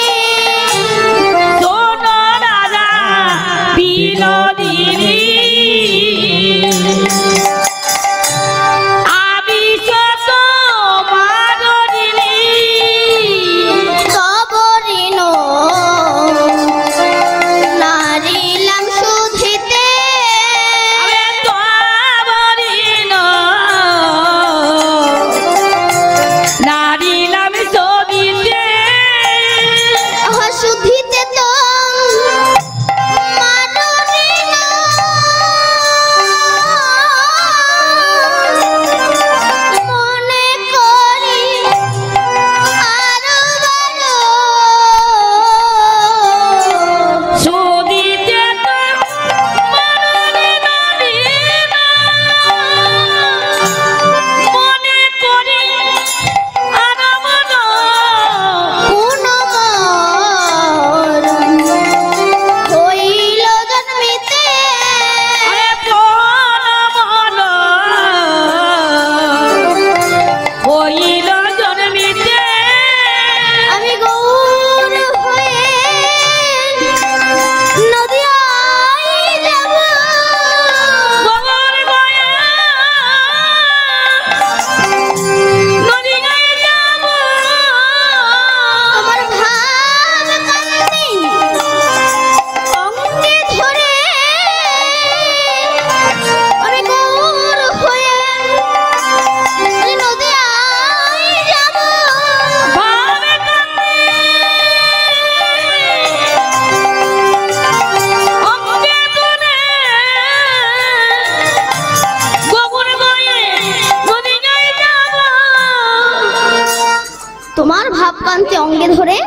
Speaker 1: ধরে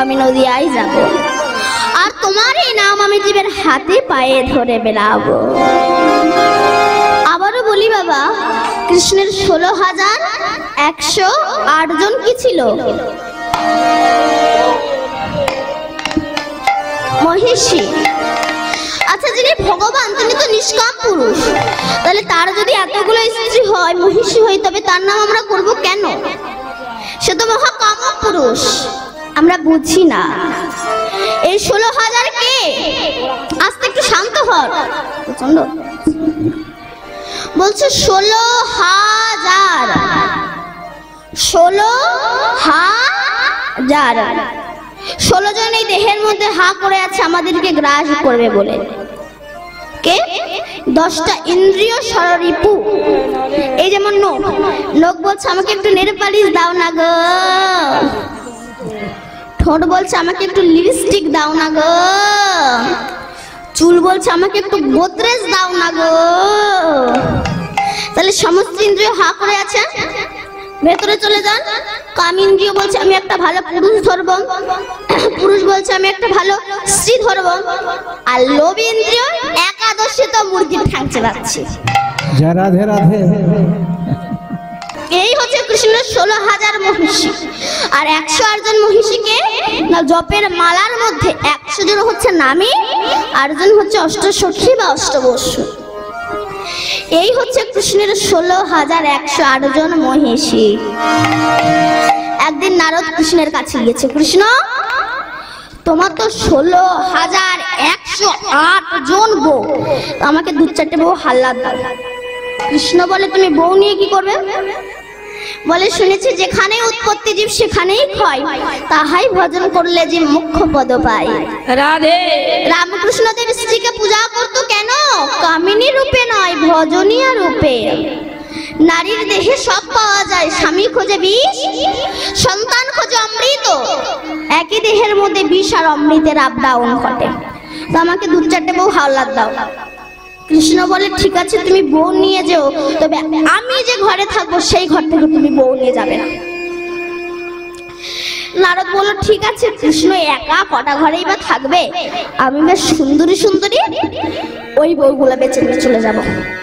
Speaker 1: আমি নদিয়ায় যাব, আর তোমার এই নাম আমি জীবের হাতে পায়ে ধরে বেড়াবো। আবারও বলি বাবা, কৃষ্ণের 16,108 জন কি ছিল? মহিষী। আচ্ছা, যিনি ভগবান তিনি তো নিষ্কাম পুরুষ, তাহলে তার যদি এতগুলো স্ত্রী হয়, মহিষী হয়, তবে তার নাম আমরা করব কেন? সে তো মহাকাম পুরুষ। আমরা বুঝি না এই 16,000 কে। আস্তে একটু শান্ত হন, প্রচন্ড বলছে 16,000, 16,000। 16 জন এই দেহের মধ্যে হা করে আছে আমাদেরকে গ্রাস করবে বলে। কে? 10টা ইন্দ্রিয় সররিপু। এই যেমন নখ বলছে আমাকে একটু নেল পালিশ দাও না গো, ঠোঁট বলছে আমাকে একটু লিপস্টিক দাও না গো, চুল বলছে আমাকে একটু গোদরেজ দাও না গো। তাহলে সমস্ত ইন্দ্রিয় হা করে আছে, ভেতরে চলে যান। কাম ইন্দ্রিয় বলছে আমি একটা ভালো পুরুষ ধরবো, পুরুষ বলছে আমি একটা ভালো স্ত্রী ধরবো, আর লোভ ইন্দ্রিয় একাদশে তো মুরগির ঠ্যাং চেবাচ্ছে।
Speaker 2: রাধে রাধে।
Speaker 1: এই হচ্ছে কৃষ্ণের 16,000 মহিষী। আর 108 জন মহিষীকে না জপের মালার মধ্যে 100 জন হচ্ছে নামী, আর জন হচ্ছে অষ্টসখী বা অষ্টবসু। এই হচ্ছে কৃষ্ণের 16,108 জন মহিষী। একদিন নারদ কৃষ্ণের কাছে গিয়েছে, কৃষ্ণ তোমার তো 16,108 জন বউ, আমাকে 2-4টে বউ হাল্লা দাও। কৃষ্ণ বলে তুমি বউ নিয়ে কি করবে? বলে শুনেছি যেখানে উৎপত্তি জীব সেখানেই ক্ষয়, তাহাই ভজন করলে যে মুখ্য পদ পায়।
Speaker 3: রাধে।
Speaker 1: রামকৃষ্ণ দেব স্ত্রীকে পূজা করতো কেন? কামিনী রূপে নয়, ভজনীয় রূপে। নারীর দেহে সব পাওয়া যায়, স্বামী খোঁজে বিষ, সন্তান খোঁজে অমৃত, একই দেহের মধ্যে বিষ আর অমৃতের আপ ডাউন ঘটে। তো আমাকে 2-4টে বউ হাওলাত দাও। কৃষ্ণ বলে ঠিক আছে তুমি বউ নিয়ে যেও, তবে আমি যে ঘরে থাকবো সেই ঘর থেকে তুমি বউ নিয়ে যাবে না। নারদ বলল ঠিক আছে, কৃষ্ণ একা কটা ঘরেই বা থাকবে, আমি বেশ সুন্দরী সুন্দরী ওই বউগুলো বেছে নিয়ে চলে যাব।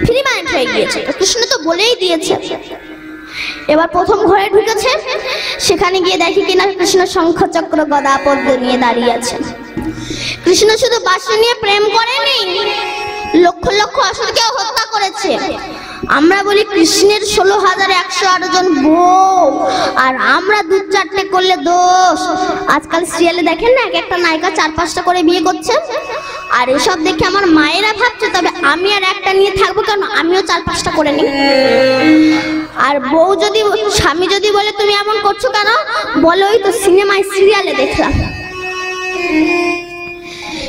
Speaker 1: ফ্রি মাইন্ড হয়ে গিয়েছে, কৃষ্ণ তো বলেই দিয়েছে। এবার প্রথম ঘরে ঢুকেছে, সেখানে গিয়ে দেখি কিনা কৃষ্ণ শঙ্খ চক্র গদা পদ্ম নিয়ে দাঁড়িয়ে আছে। কৃষ্ণ শুধু বাসি নিয়ে প্রেম করেনি, লক্ষ লক্ষ অসুরকেও হত্যা করেছে। আমরা বলি কৃষ্ণের 16,108 জন বউ, আর আমরা 2-4টে করলে দোষ। আজকাল সিরিয়ালে দেখেন না, এক একটা নায়িকা 4-5টা করে বিয়ে করছে, আর এসব দেখে আমার মায়েরা ভাবছে তবে আমি আর একটা নিয়ে থাকবো কেন, আমিও 4-5টা করে নিই। আর বউ যদি, স্বামী যদি বলে তুমি এমন করছো কেন, বলে ওই তো সিনেমায় সিরিয়ালে দেখলাম।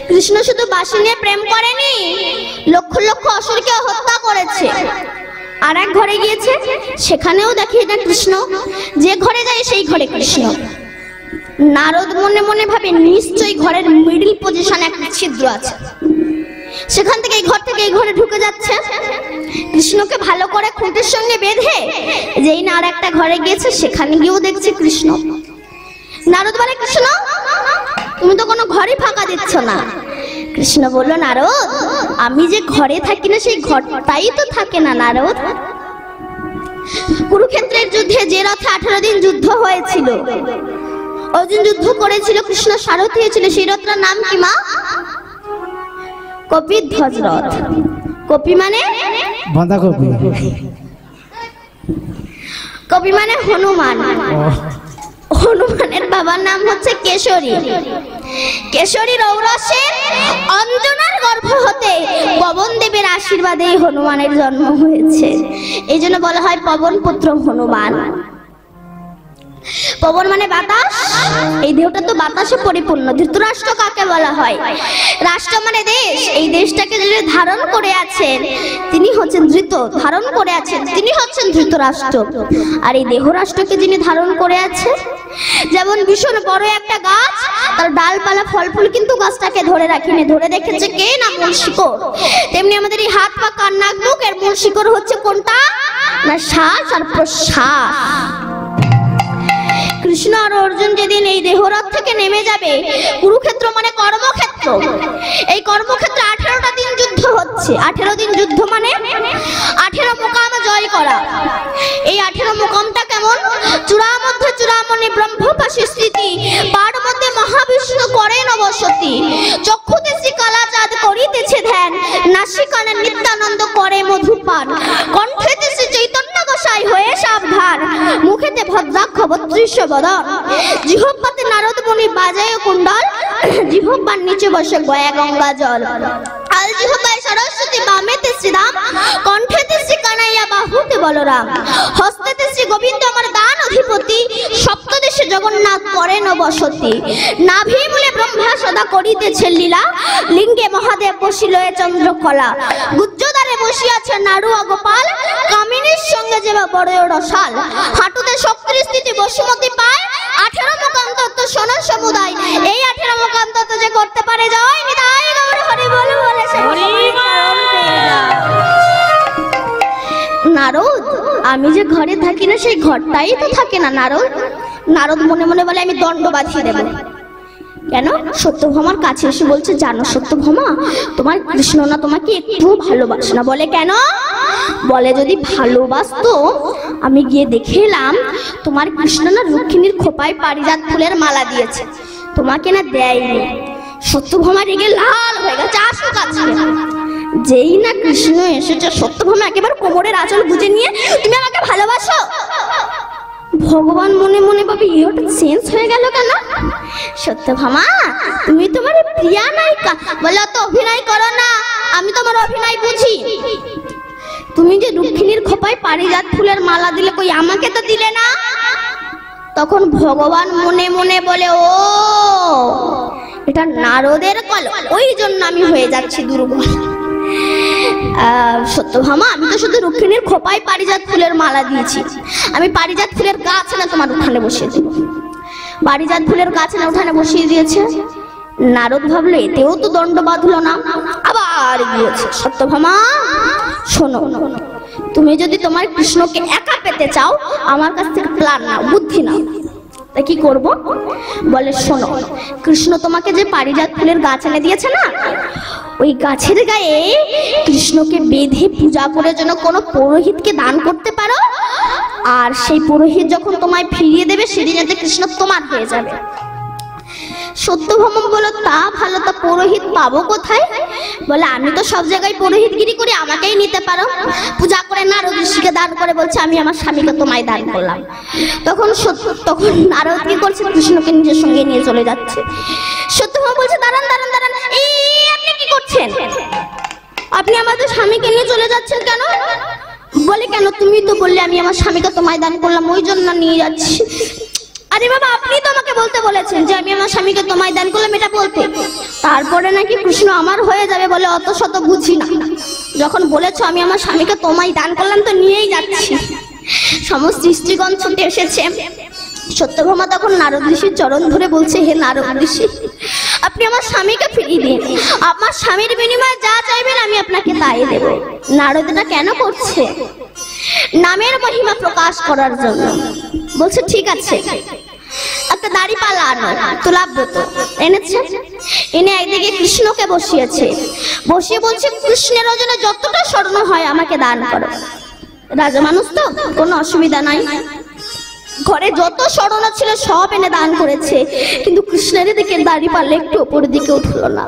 Speaker 1: কৃষ্ণ শুধু বাসি নিয়ে প্রেম করেনি, লক্ষ লক্ষ অসুরকে হত্যা করেছে। আর এক ঘরে গিয়েছে, সেখানেও দেখি না কৃষ্ণ, যে ঘরে যায় সেই ঘরে কৃষ্ণ। নারদ মনে মনে ভাবে নিশ্চয়ই ঘরের মিডল পজিশনে একটা ছিদ্র আছে, সেখান থেকে এই ঘর থেকে এই ঘরে ঢুকে যাচ্ছে। কৃষ্ণকে ভালো করে খুঁটির সঙ্গে বেঁধে যেই না আর একটা ঘরে গিয়েছে, সেখানে গিয়েও দেখছে কৃষ্ণ। নারদ বলে কৃষ্ণ তুমি তো কোনো ঘরই ফাঁকা দিচ্ছ না। কৃষ্ণ বলল নারদ আমি যে ঘরে থাকি না সেই ঘরটাই তো থাকে না নারদ। কুরুক্ষেত্রের যুদ্ধে যে রথে 18 দিন যুদ্ধ হয়েছিল, অর্জুন যুদ্ধ করেছিল, কৃষ্ণ সারথি হয়েছিল, সেই রথটার নাম কি মা? কপিধ্বজ রথ। কপি মানে
Speaker 2: বাঁধাকপি,
Speaker 1: কপি মানে হনুমান। হনুমানের বাবার নাম হচ্ছে কেশরী। কেশরীর ঔরসের অঞ্জনার গর্ভ হতে পবন দেবের আশীর্বাদে হনুমানের জন্ম হয়েছে, এই জন্য বলা হয় পবন পুত্র হনুমান। পবন মানে বাতাস, এই দেহটা তো বাতাসে পরিপূর্ণ। ধৃতরাষ্ট্র কাকে বলা হয়? রাষ্ট্র মানে দেশ, এই দেশটাকে যিনি ধারণ করে আছেন তিনি হচ্ছেন ধৃত, ধারণ করে আছেন তিনি হচ্ছেন ধৃতরাষ্ট্র। আর এই দেহ রাষ্ট্রকে যিনি ধারণ করে আছে, যেমন ভীষণ বড় একটা গাছ, তার ডালপালা ফল ফুল কিন্তু গাছটাকে ধরে রাখেনি, ধরে রেখেছে কে না মূল শিকড়। তেমনি আমাদের এই হাত পা কান নাক মুখ, এর মূল শিকড় হচ্ছে কোনটা না শ্বাস আর প্রশ্বাস। কৃষ্ণ আর অর্জুন যেদিন এই দেহরাত থেকে নেমে যাবে, কুরুক্ষেত্র মানে কর্মক্ষেত্র, এই কর্মক্ষেত্রে 18টা দিন যুদ্ধ হচ্ছে। 18 দিন যুদ্ধ মানে 18 মোকাম জয় করা। এই 18 মোকামটা কেমন? চূড়ার মধ্যে চূড়ামণি ব্রহ্মপাশী স্থিতি, পার মধ্যে মহাবিষ্ণু করেন বসতি, চক্ষুতে শ্রী কালাচাঁদ করিতেছে ধ্যান, নাসিকানে নিত্যানন্দ করে মধুপান, কণ্ঠেতে শ্রী চৈতন্য গোসাই হয়ে সাবধান, মুখেতে ভদ্রাক্ষ 32 বদন, জিহ্বাতে নারদ মুনি বাজায় কুণ্ডল, জিহ্বার নিচে বসে গয়া গঙ্গা জল, আল জিহ্বায় সরস্বতী, বামেতে শ্রীরাম, কণ্ঠেতে শ্রী কানাইয়া, বাহুতে বলরাম, হস্তেতে শ্রী গোবিন্দ আমার দান অধিপতি, সপ্তদেশে জগন্নাথ করেন বসতি, নাভি মূলে ব্রহ্মা সদা করিতেছে লীলা, লিঙ্গে মহাদেব বসিলয়ে চন্দ্রকলা, গুজ্জদারে বসিয়াছে নাড়ুয়া গোপাল, কামিনীর সঙ্গে যে বড় রসাল, হাঁটুতে শক্তির স্থিতি বসুমতি পায়, 18 মোকাম তত্ত্ব শোনো সমুদায়, এই 18 মোকাম তত্ত্ব যে করতে পারে জয় নিতাই গৌর হরি বল বলে সে নারদ, আমি যে ঘরে থাকি না সেই ঘরটাই তো থাকে না নারদ। নারদ মনে মনে বলে আমি দণ্ড বাঁধিয়ে দেব। কেন? সত্যভামার কাছে এসে বলছে, জানো সত্যভামা, তোমার কৃষ্ণ না তোমাকে একটু ভালোবাসে না। বলে কেন? বলে যদি ভালোবাসতো আমি গিয়ে দেখে এলাম তোমার কৃষ্ণ না রুক্মিণীর খোপায় পারিজাত ফুলের মালা দিয়েছে, তোমাকে না দেয়নি। সত্যভামা রেগে লাল হয়ে গেছে, আসো কাছে। যেই না কৃষ্ণ এসেছে, সত্যভামা একেবারে কোমরের আঁচল গুজে নিয়ে, তুমি আমাকে ভালোবাসো? ভগবান মনে মনে ভাবে ইয়োটা চেঞ্জ হয়ে গেল কেন? সত্যভামা, তুমি তোমার প্রিয়া নায়িকা। বলে তো অভিনয় করো না, আমি তোমার অভিনয় বুঝি। তুমি যে রুক্মিণীর খোপায় পারিজাত ফুলের মালা দিলে, কই আমাকে তো দিলে না। তখন ভগবান মনে মনে বলে, ও এটা নারদের কলম, ওই জন্য আমি হয়ে যাচ্ছি দুর্বল। সত্যভামা, আমি তো শুধু রুক্মিণীর খোপায় পারিজাত ফুলের মালা দিয়েছি, আমি পারিজাত ফুলের গাছ না তোমার উঠানে বসিয়ে দেব। পারিজাত ফুলের গাছ না উঠানে বসিয়ে দিয়েছে। নারদ ভাবলো এতেও তো দণ্ড বাঁধলো না, আবার গিয়েছে। সত্যভামা শোনো, তুমি যদি তোমার কৃষ্ণকে একা পেতে চাও, আমার কাছ থেকে প্ল্যান নাও, বুদ্ধি নাও। তা কি করবো? বলে শোনো, কৃষ্ণ তোমাকে যে পারিজাত ফুলের গাছ এনে দিয়েছে না, ওই গাছের গায়ে কৃষ্ণকে বেঁধে পূজা করে যেন কোনো পুরোহিতকে দান করতে পারো, আর সেই পুরোহিত যখন তোমায় ফিরিয়ে দেবে সেদিনেতে কৃষ্ণ তোমার হয়ে যাবে। সত্যভামা বলো, তা ভালো, তা পুরোহিত পাবো কোথায়? বলে আমি তো সব জায়গায় পুরোহিতগিরি করি, আমাকেই নিতে পারো। পূজা করে নারদ ঋষিকে দান করে বলছে আমি আমার স্বামীকে তোমায় দান করলাম। তখন নারদ কি করছে? কৃষ্ণকে নিজের সঙ্গে নিয়ে চলে যাচ্ছে। সত্যভামা বলছে, দাঁড়ান দাঁড়ান দাঁড়ান, এই আপনি কি করছেন? আপনি আমাদের স্বামীকে নিয়ে চলে যাচ্ছেন কেন? বলে কেন? তুমি তো বললে আমি আমার স্বামীকে তোমায় দান করলাম, ওই জন্য নিয়ে যাচ্ছি। আরে বাবা, আপনি তো আমাকে বলতে বলেছেন যে আমি আমার স্বামীকে তোমায় দান করলাম, এটা বলতে। তারপরে নাকি কৃষ্ণ আমার হয়ে যাবে বলে অত শত বুঝি না। যখন বলেছো আমি আমার স্বামীকে তোমায় দান করলাম, তো নিয়েই যাচ্ছি। সমস্ত স্ত্রীগণ ছুটে এসেছে। সত্যভামা তখন নারদ ঋষির চরণ ধরে বলছে, হে নারদ ঋষি, আপনি আমার স্বামীকে ফিরিয়ে দিন, আমার স্বামীর বিনিময়ে যা চাইবেন আমি আপনাকে তাই দেব। নারদ এটা কেন করছে? নামের মহিমা প্রকাশ করার জন্য। বলছে ঠিক আছে, একটা দাড়িপাল্লা আনো, তুলাব্রত এনেছে। এনে একদিকে কৃষ্ণকে বসিয়েছে, বসিয়ে বলছে কৃষ্ণের ওজনে যতটা স্বর্ণ হয় আমাকে দান করো। রাজা মানুষ তো, কোনো অসুবিধা নাই। ঘরে যত স্বর্ণ ছিল সব এনে দান করেছে, কিন্তু কৃষ্ণের দিকে দাড়িপাল্লা একটু উপরের দিকে উঠলো না।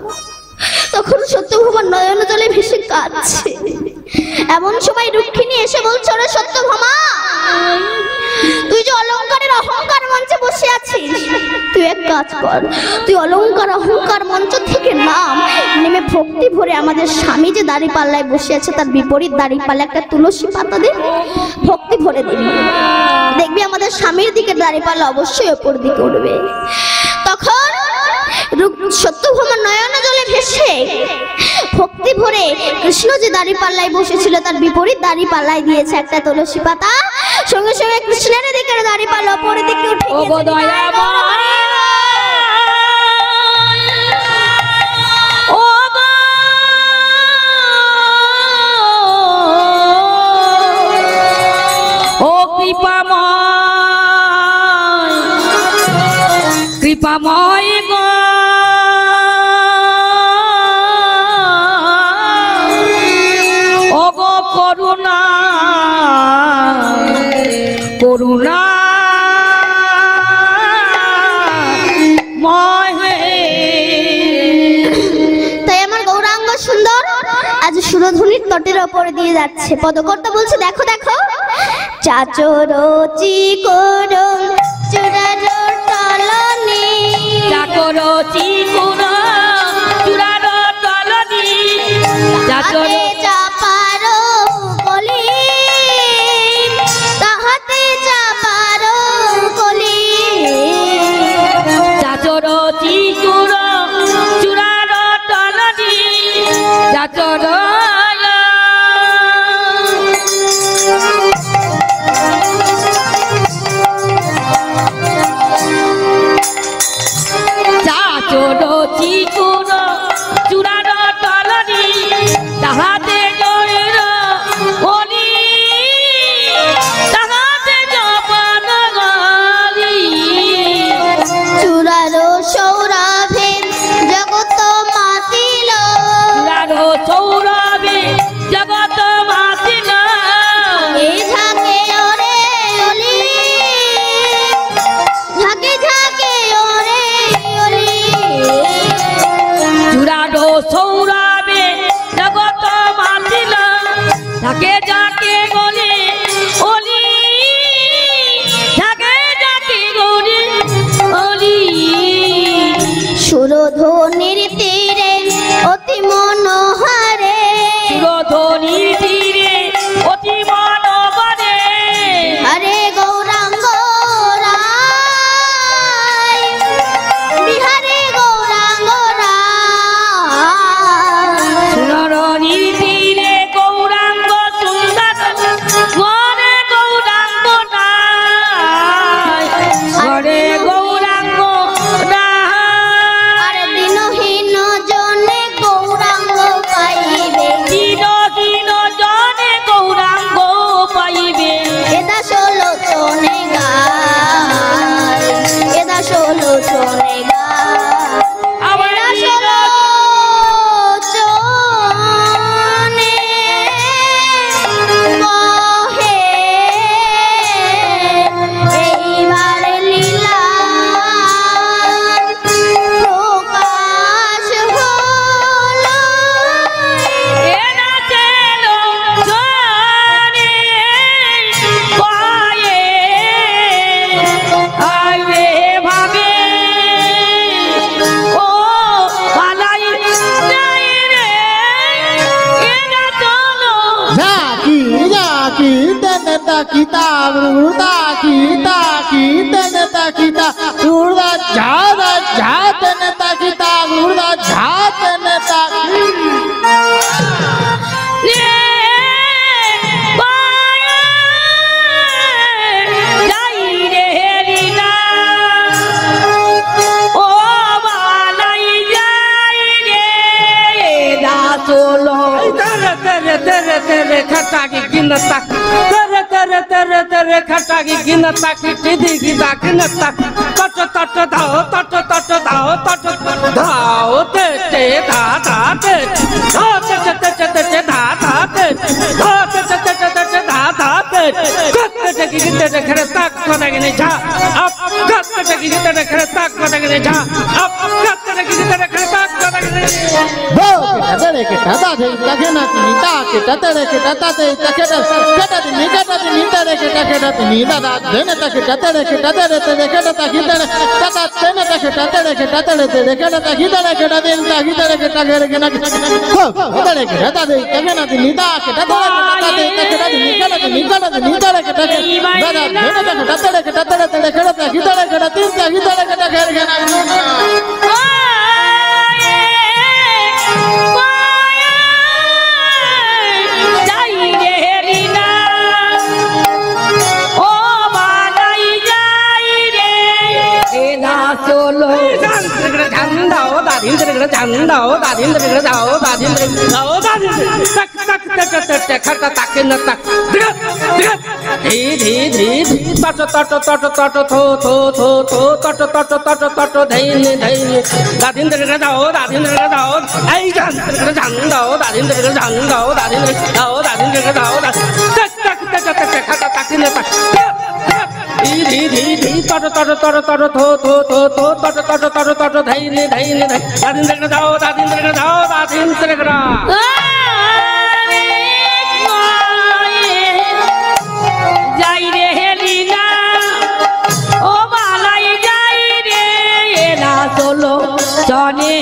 Speaker 1: তখন সত্যভামা নয়ন জলে ভেসে কাঁদছে। এমন সময় রুক্মিণী এসে বলছে, ওরে সত্যভামা, তুই যে অলংকারের অহংকার মঞ্চে বসে আছিস, তুই এক কাজ কর, তুই অলংকার অহংকার মঞ্চ থেকে নেমে ভক্তি ভরে আমাদের স্বামী যে দাড়িপাল্লায় বসে আছে তার বিপরীত দাড়িপাল্লা একটা তুলসী পাতা দে, ভক্তি ভরে দিবি, দেখবি আমাদের স্বামীর দিকে দাড়িপাল্লা অবশ্যই ওপর দিকে উঠবে। তখন সত্যভামা নয়ন জলে ভেসে ভক্তি ভরে কৃষ্ণ যে দাড়িপাল্লায় বসেছিল তার বিপরীত দাড়িপাল্লায় দিয়েছে একটা তুলসী পাতা। সঙ্গে সঙ্গে কৃষ্ণের দিকে দাড়িপাল্লা ওপরের দিকে উঠে
Speaker 3: ও কৃপাময় কৃপাময় গো ওগো করুণা করুণা
Speaker 1: তাই আমার গৌরাঙ্গ সুন্দর আজ সুরধুনির তটের ওপরে দিয়ে যাচ্ছে। পদকর্তা বলছে দেখো দেখো, চাচরচি করুন চূড়ার তলনি,
Speaker 3: চাকরচি করুন চূড়ার তলনি,
Speaker 1: তাহাতে চাপার কলি, তাহাতে চাপার কলি,
Speaker 3: চাচরচি করুন চূড়ার তলনি, চাচর চাচরচি করুন চূড়ার তলনি, তাহাতে জয়ের কলি, তাহাতে জপান গলি,
Speaker 1: চূড়ার সৌরভে জগত মাতিল,
Speaker 3: চূড়ার সৌরভে জগৎ মাতিল,
Speaker 1: এই ঝাঁকে ওরে অলি, ঝাঁকে ঝাঁকে ওরে অলি,
Speaker 3: চূড়ার সৌরভে জগৎ মাতিল, যাকে যাকে গলি অলি, যাকে যাকে গলি অলি,
Speaker 1: সুরধনির তীরে অতি মনোহারে,
Speaker 3: সুরধনির তীরে অতি মনোবরে,
Speaker 1: হরে গৌরাঙ্গ রায়, বিহারে গৌরাঙ্গ রায়,
Speaker 3: সুরধনির তীরে গৌরাঙ্গ সুন্দর, ঘরে গৌরাঙ্গ নাই, ঘরে গৌরাঙ্গ নাই,
Speaker 1: আর দিনহীন জনে গৌরাঙ্গ পাইবে,
Speaker 3: দিন দিন জনে গৌরাঙ্গ পাইবে,
Speaker 1: এদা ষোলোচনে গায়, এদা ষোলোচনে গায়,
Speaker 3: আবার
Speaker 1: এদা
Speaker 3: দিন
Speaker 1: ষোলোচনে কহে, এইবার লীলা প্রকাশ হলো,
Speaker 3: এনা চেলো জনে পায়ে, আইবে ভাবে ও পালাই যাই রে, এনা চলো
Speaker 2: Zaki, zaki, teneta kita, urda kita, teneta kita, urda ja, teneta kita, urda ja, teneta.
Speaker 3: রে পায়ে যাই রে লীলা, ও বালাই যাই রে দাসলো,
Speaker 4: तेरे तेरे तेरे तेरे खट्टा की गिन तक, तेरे तेरे तेरे तेरे खट्टा की गिन तक, टीडी की दागिन तक, तट तट धाओ तट तट धाओ तट धाओ ते धा धा ते, धा ते ते ते ते धा धा ते, धा ते ते ते धा धा ते, गत ते की गिन ते खरे तक कोने ने जा, अब गत ते की गिन ते खरे तक कोने ने जा, अब गत ते की गिन ते खरे तक कोने ने जा.
Speaker 2: Bo, kita tada de, takena tinita, kita tada kita tada, takena, kita tinita, tinita de, kita tinita, teneta kita tada, kita tada, kita kita, tata teneta kita tada, kita tada, kita kita, kita tinita, kita kita, kita Bo, kita tada, takena tinita, kita tada, kita tinita, tinita, tinita, kita tada, teneta kita tada, kita tada, kita kita, kita tinita, kita kita,
Speaker 3: যাই রে লীলা, ও বালাই যাই রে এ দাসলো,
Speaker 4: ঝান্ডাও দা দাদিন রে জান দাও দাদিন রে দাও দাদিন রে দাও দাদিন তাক তাক তাক তাক তাক খাটা তাকে না তাক ধি ধি ধি ধি তট তট তট তট থো থো থো থো তট তট তট তট ধৈনে ধৈনে দাদিন রে দাও দাদিন রে দাও এই জান রে জান দাও দাদিন রে জান দাও দাদিন রে দাও দাদিন রে দাও তাক তাক তাক তাক খাটা তাকে না তাক ধি ধি ধি ধি তট তট তট তট থো থো থো থো তট তট তট তট ধৈনে ধৈনে দাদিন রে দাও দাদিন রে দাও দাদিন রে দাও
Speaker 3: যাই রে হেলিনা ও বালাই যাই রে এলা চলো চনে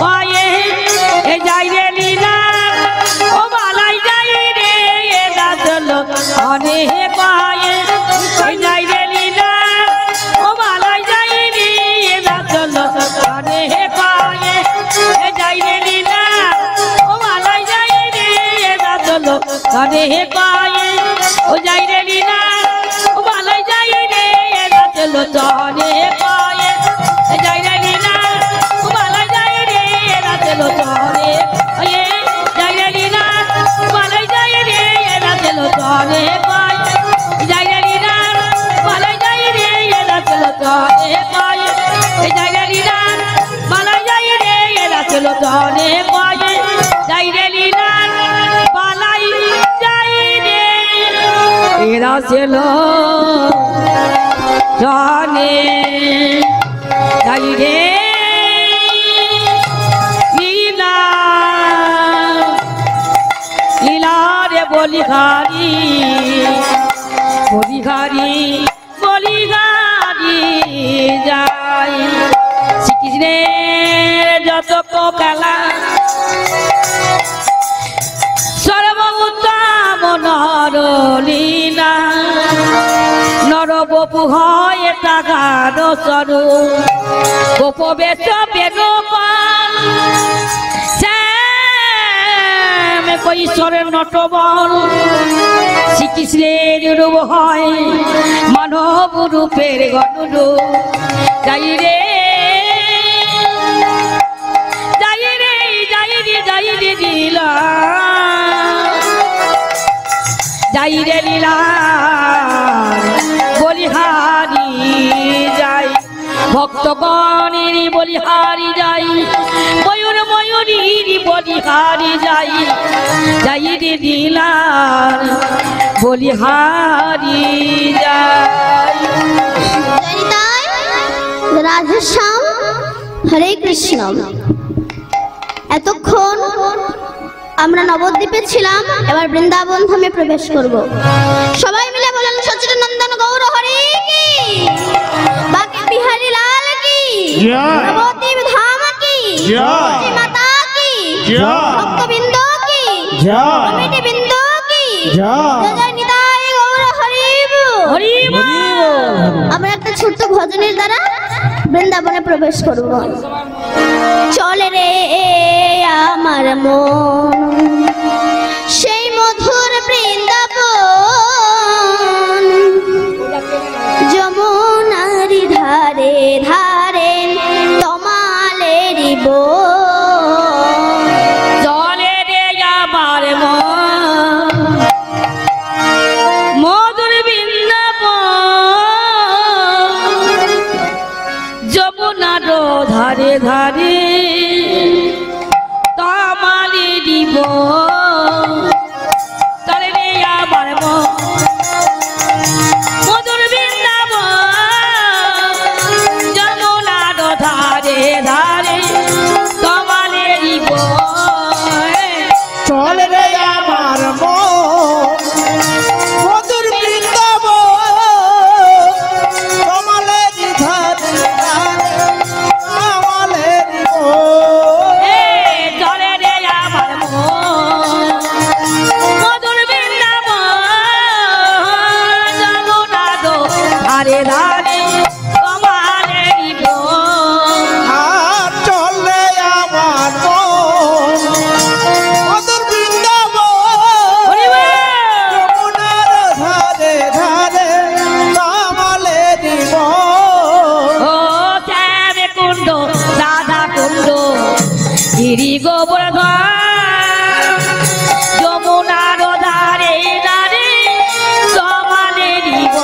Speaker 3: পায়ে এ যাই রে লীলা ও বালাই যাই রে এলা চলো চনে পায়ে এ যাই রে লীলা ও বালাই যাই রে এলা চলো চনে পায়ে এ যাই রে লীলা ও বালাই যাই রে এলা চলো চনে পায়ে ও যাই রে লীলা ও বালাই যাই রে এলা চলো চনে পায়ে এ যাই রে লীলা ও বালাই যাই রে এলা চলো চনে পায়ে যাই রে লীলা ও বালাই যাই রে এলা চলো চনে পায়ে যাই রে লীলা বালাই যাই রে এলা চলো চনে পায়ে যাই রে লীলা বালাই যাই রে এলা চলো চনে পায়ে যাই রে লীলা বালাই যাই রে এরা ছিল জানে যাই রে লীলা লীলা রে বলিহারি বলিহারি বলিহারি যাই শ্রীকৃষ্ণের যত খেলা সর্বোত্তম নরলীলা নরবপু হয় তাগার স্বরূপ গোপবেশ বেণুপাল শ্যাম কৈশোরের নটবল শ্রীকৃষ্ণের রূপ হয় মানব রূপের গণরূপ যাই রে যাই রে যাই রে যাই রে লীলা যাই রে লীলা বলিহারি যাই ভক্তগণের বলিহারি যাই ময়ূর ময়ূরীর বলিহারি যাই যাই রে লীলা বলিহারি যাই
Speaker 1: রাধেশ্যাম হরে কৃষ্ণ। এতক্ষণ আমরা নবদ্বীপে ছিলাম, এবার বৃন্দাবন ধামে প্রবেশ করব। সবাই মিলে বলেন সচিদানন্দন গৌর হরি কি, বাঁকে বিহারী লাল কি, নবদ্বীপ ধাম কি, তুলসী মাতা কি, ভক্তবৃন্দ কি, কমিটি বৃন্দ কি, জয় জয় নিতাই গৌর হরি
Speaker 3: হরি বল।
Speaker 1: আমরা একটা ছোট্ট ভজনের দ্বারা বৃন্দাবনে প্রবেশ করব। চলে রে আমার মন সেই মধুর বৃন্দাবন, যমুনারি ধারে ধারে তমালেরি বন।
Speaker 3: চলে রে আমার মন মধুর বৃন্দাবন, যমুনার ধারে ধারে তমালেরি বন। চলে রে আমার মন মধুর বৃন্দাবন, যমুনার ধারে ধারে তমালেরি বন।
Speaker 2: চল রে আমার মন মধুর বৃন্দাবন, কমলের ধারে কমলের
Speaker 3: চলে রে আমার মন গিরি গোবর্ধন যমুনার ধারে ধারে তমালে দিব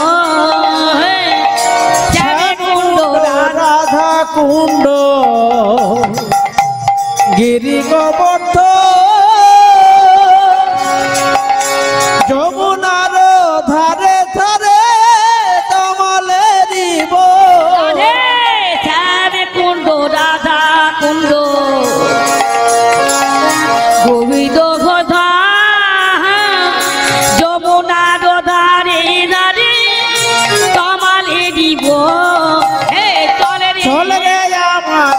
Speaker 5: রাধা কুণ্ড গিরি গোবর্ধন যমুনার ধারে ধারে তমালে দিব
Speaker 3: কুণ্ড রাধা কুণ্ড গোবিন্দ গোধা যমুনার ধারে ধারে তমালে দিব
Speaker 5: চলে রে আমার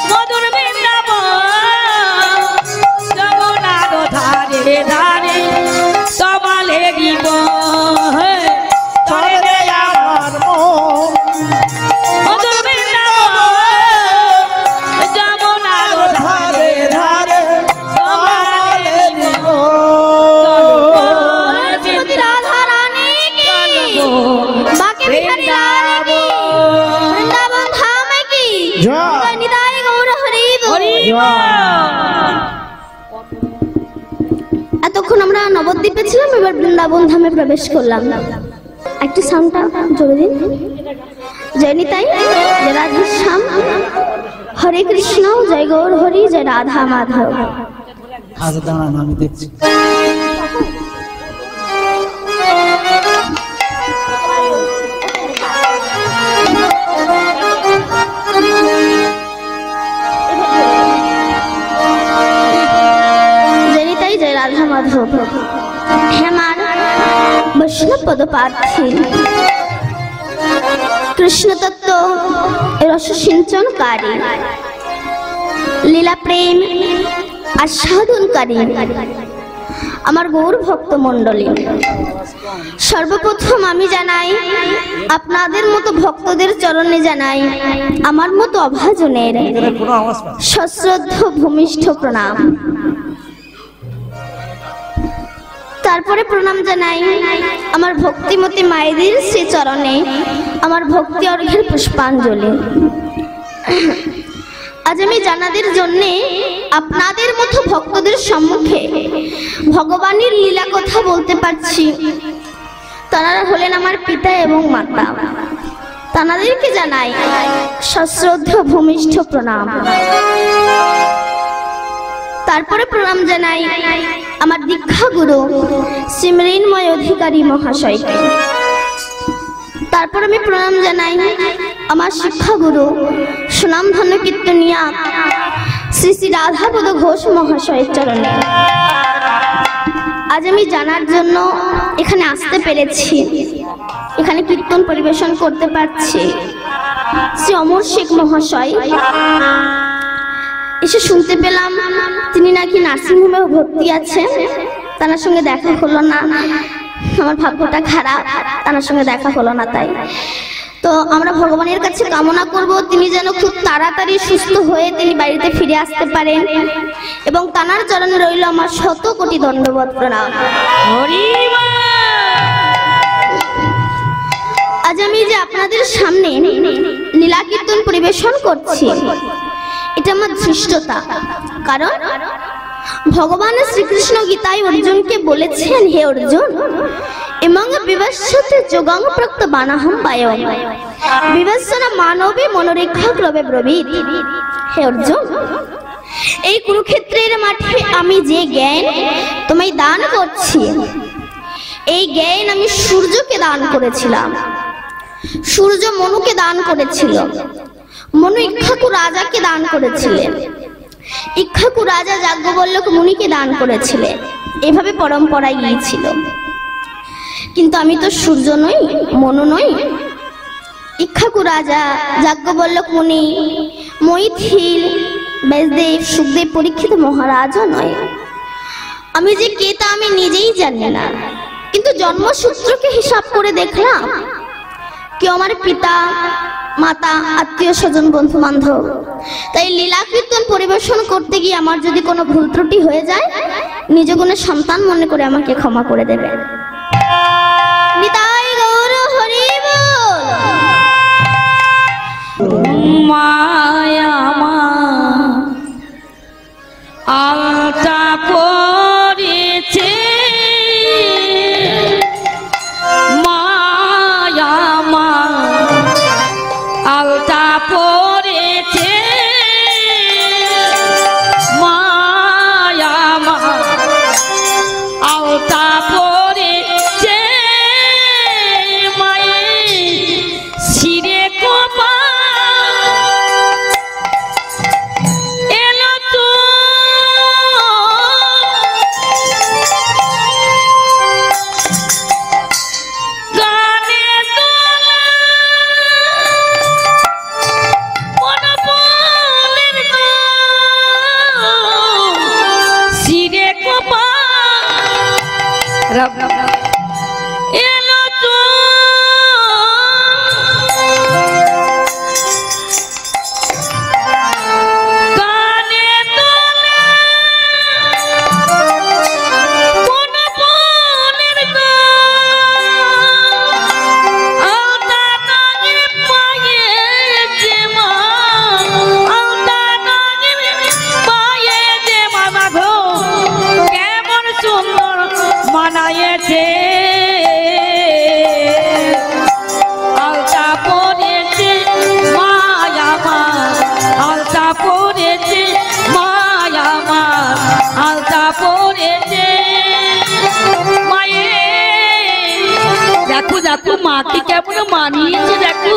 Speaker 3: মধুর বৃন্দাবন
Speaker 5: যমুনার ধারে ধারে তমালে দিব
Speaker 1: এতক্ষণ আমরা নবদ্বীপে ছিলাম, এবার বৃন্দাবন ধামে প্রবেশ করলাম। একটু সাউন্ডটা জোরে দিন। জয় নিতাই, জয় রাধে শ্যাম, হরে কৃষ্ণ, জয় গৌর হরি, জয় রাধা মাধব।
Speaker 5: আজ দাঁড়ান আমি দেখছি।
Speaker 1: রাধা মাধব হেমার বৈষ্ণব পদপ্রার্থী কৃষ্ণ তত্ত্ব রস সিঞ্চনকারী লীলা প্রেম আস্বাদনকারী আমার গৌর ভক্ত মণ্ডলী, সর্বপ্রথম আমি জানাই আপনাদের মতো ভক্তদের চরণে জানাই আমার মতো অভাজনের সশ্রদ্ধ ভূমিষ্ঠ প্রণাম। তারপরে প্রণাম জানাই আমার ভক্তিমতী মায়েদের শ্রী চরণে আমার ভক্তি অর্ঘ্যের পুষ্পাঞ্জলি। আজ আমি জানাদের জন্যে আপনাদের মতো ভক্তদের সম্মুখে ভগবানের লীলা কথা বলতে পারছি। তারা হলেন আমার পিতা এবং মাতা, তাদেরকে জানাই সশ্রদ্ধ ভূমিষ্ঠ প্রণাম। তারপরে প্রণাম জানাই আমার দীক্ষা গুরু শ্রী মৃন্ময় অধিকারী মহাশয়কে। তারপর আমি প্রণাম জানাই আমার শিক্ষা গুরু সুনামধন্য কীর্তনিয়া শ্রী শ্রী রাধাপদ ঘোষ মহাশয়ের চরণে। আজ আমি জানার জন্য এখানে আসতে পেরেছি, এখানে কীর্তন পরিবেশন করতে পারছি। শ্রী অমর শেখ মহাশয় এসে শুনতে পেলাম তিনি নাকি নার্সিংহোমেও ভর্তি আছেন। তার সঙ্গে দেখা হলো না, আমার ভাগ্যটা খারাপ, তার সঙ্গে দেখা হলো না। তাই তো আমরা ভগবানের কাছে কামনা করব তিনি যেন খুব তাড়াতাড়ি সুস্থ হয়ে তিনি বাড়িতে ফিরে আসতে পারেন, এবং তানার চরণে রইল আমার শত কোটি দণ্ডবত প্রণাম। আজ আমি যে আপনাদের সামনে লীলা কীর্তন পরিবেশন করছি এটা আমার ধৃষ্টতা, কারণ ভগবান শ্রীকৃষ্ণ গীতায় অর্জুনকে বলেছেন, হে অর্জুন, এবং বিবস্যতে যোগাং প্রক্ত বানাহম পায়ং বিবস্যনা মানবী মনোরেখা ক্রবে ব্রবীত। হে অর্জুন, এই কুরুক্ষেত্রের মাঠে আমি যে জ্ঞান তোমায় দান করছি, এই জ্ঞান আমি সূর্যকে দান করেছিলাম, সূর্য মনুকে দান করেছিল, মনু ইক্ষ্বাকু রাজাকে দান করেছিলেন, ইক্ষ্বাকু রাজা যাজ্ঞবল্ক্য মুনিকে দান করেছিলেন। এভাবে পরম্পরায় গিয়েছিল। কিন্তু আমি তো সূর্য নই, মনু নই, ইক্ষাকু রাজা, যাজ্ঞবল্লভ মুনি, মৈথিল, ব্যাসদেব, সুখদেব, পরীক্ষিত মহারাজও নয়। আমি যে কে তা আমি নিজেই জানি না, কিন্তু জন্মসূত্রকে হিসাব করে দেখলাম কেউ আমার পিতা, মাতা, আত্মীয় স্বজন, বন্ধু বান্ধব। তাই লীলা কীর্তন পরিবেশন করতে গিয়ে আমার যদি কোনো ভুল ত্রুটি হয়ে যায়, নিজ গুণের সন্তান মনে করে আমাকে ক্ষমা করে দেবে। নিতাই গৌর হরি বল।
Speaker 3: মায়া মা আলতা পড়েছে, মায়া মা আলতা পড়েছে, মায়া মা আলতা পড়েছে, মায়ের শিরে কোপা এলো তো গানে তোলা মন বলের শিরে কোপা এলো তো গানে তোলা মন বলের আলতা নাগের পায়ে যে মা, আলতা নাগের পায়ে যে মামা গো, কেমন সুন্দর মানায়েছে। আলতা পড়েছে মায়া মা, আলতা পড়েছে মায়া মা, আলতা পড়েছে মায়ে। দেখো দেখো মাকে কেমন মানিয়েছে, দেখো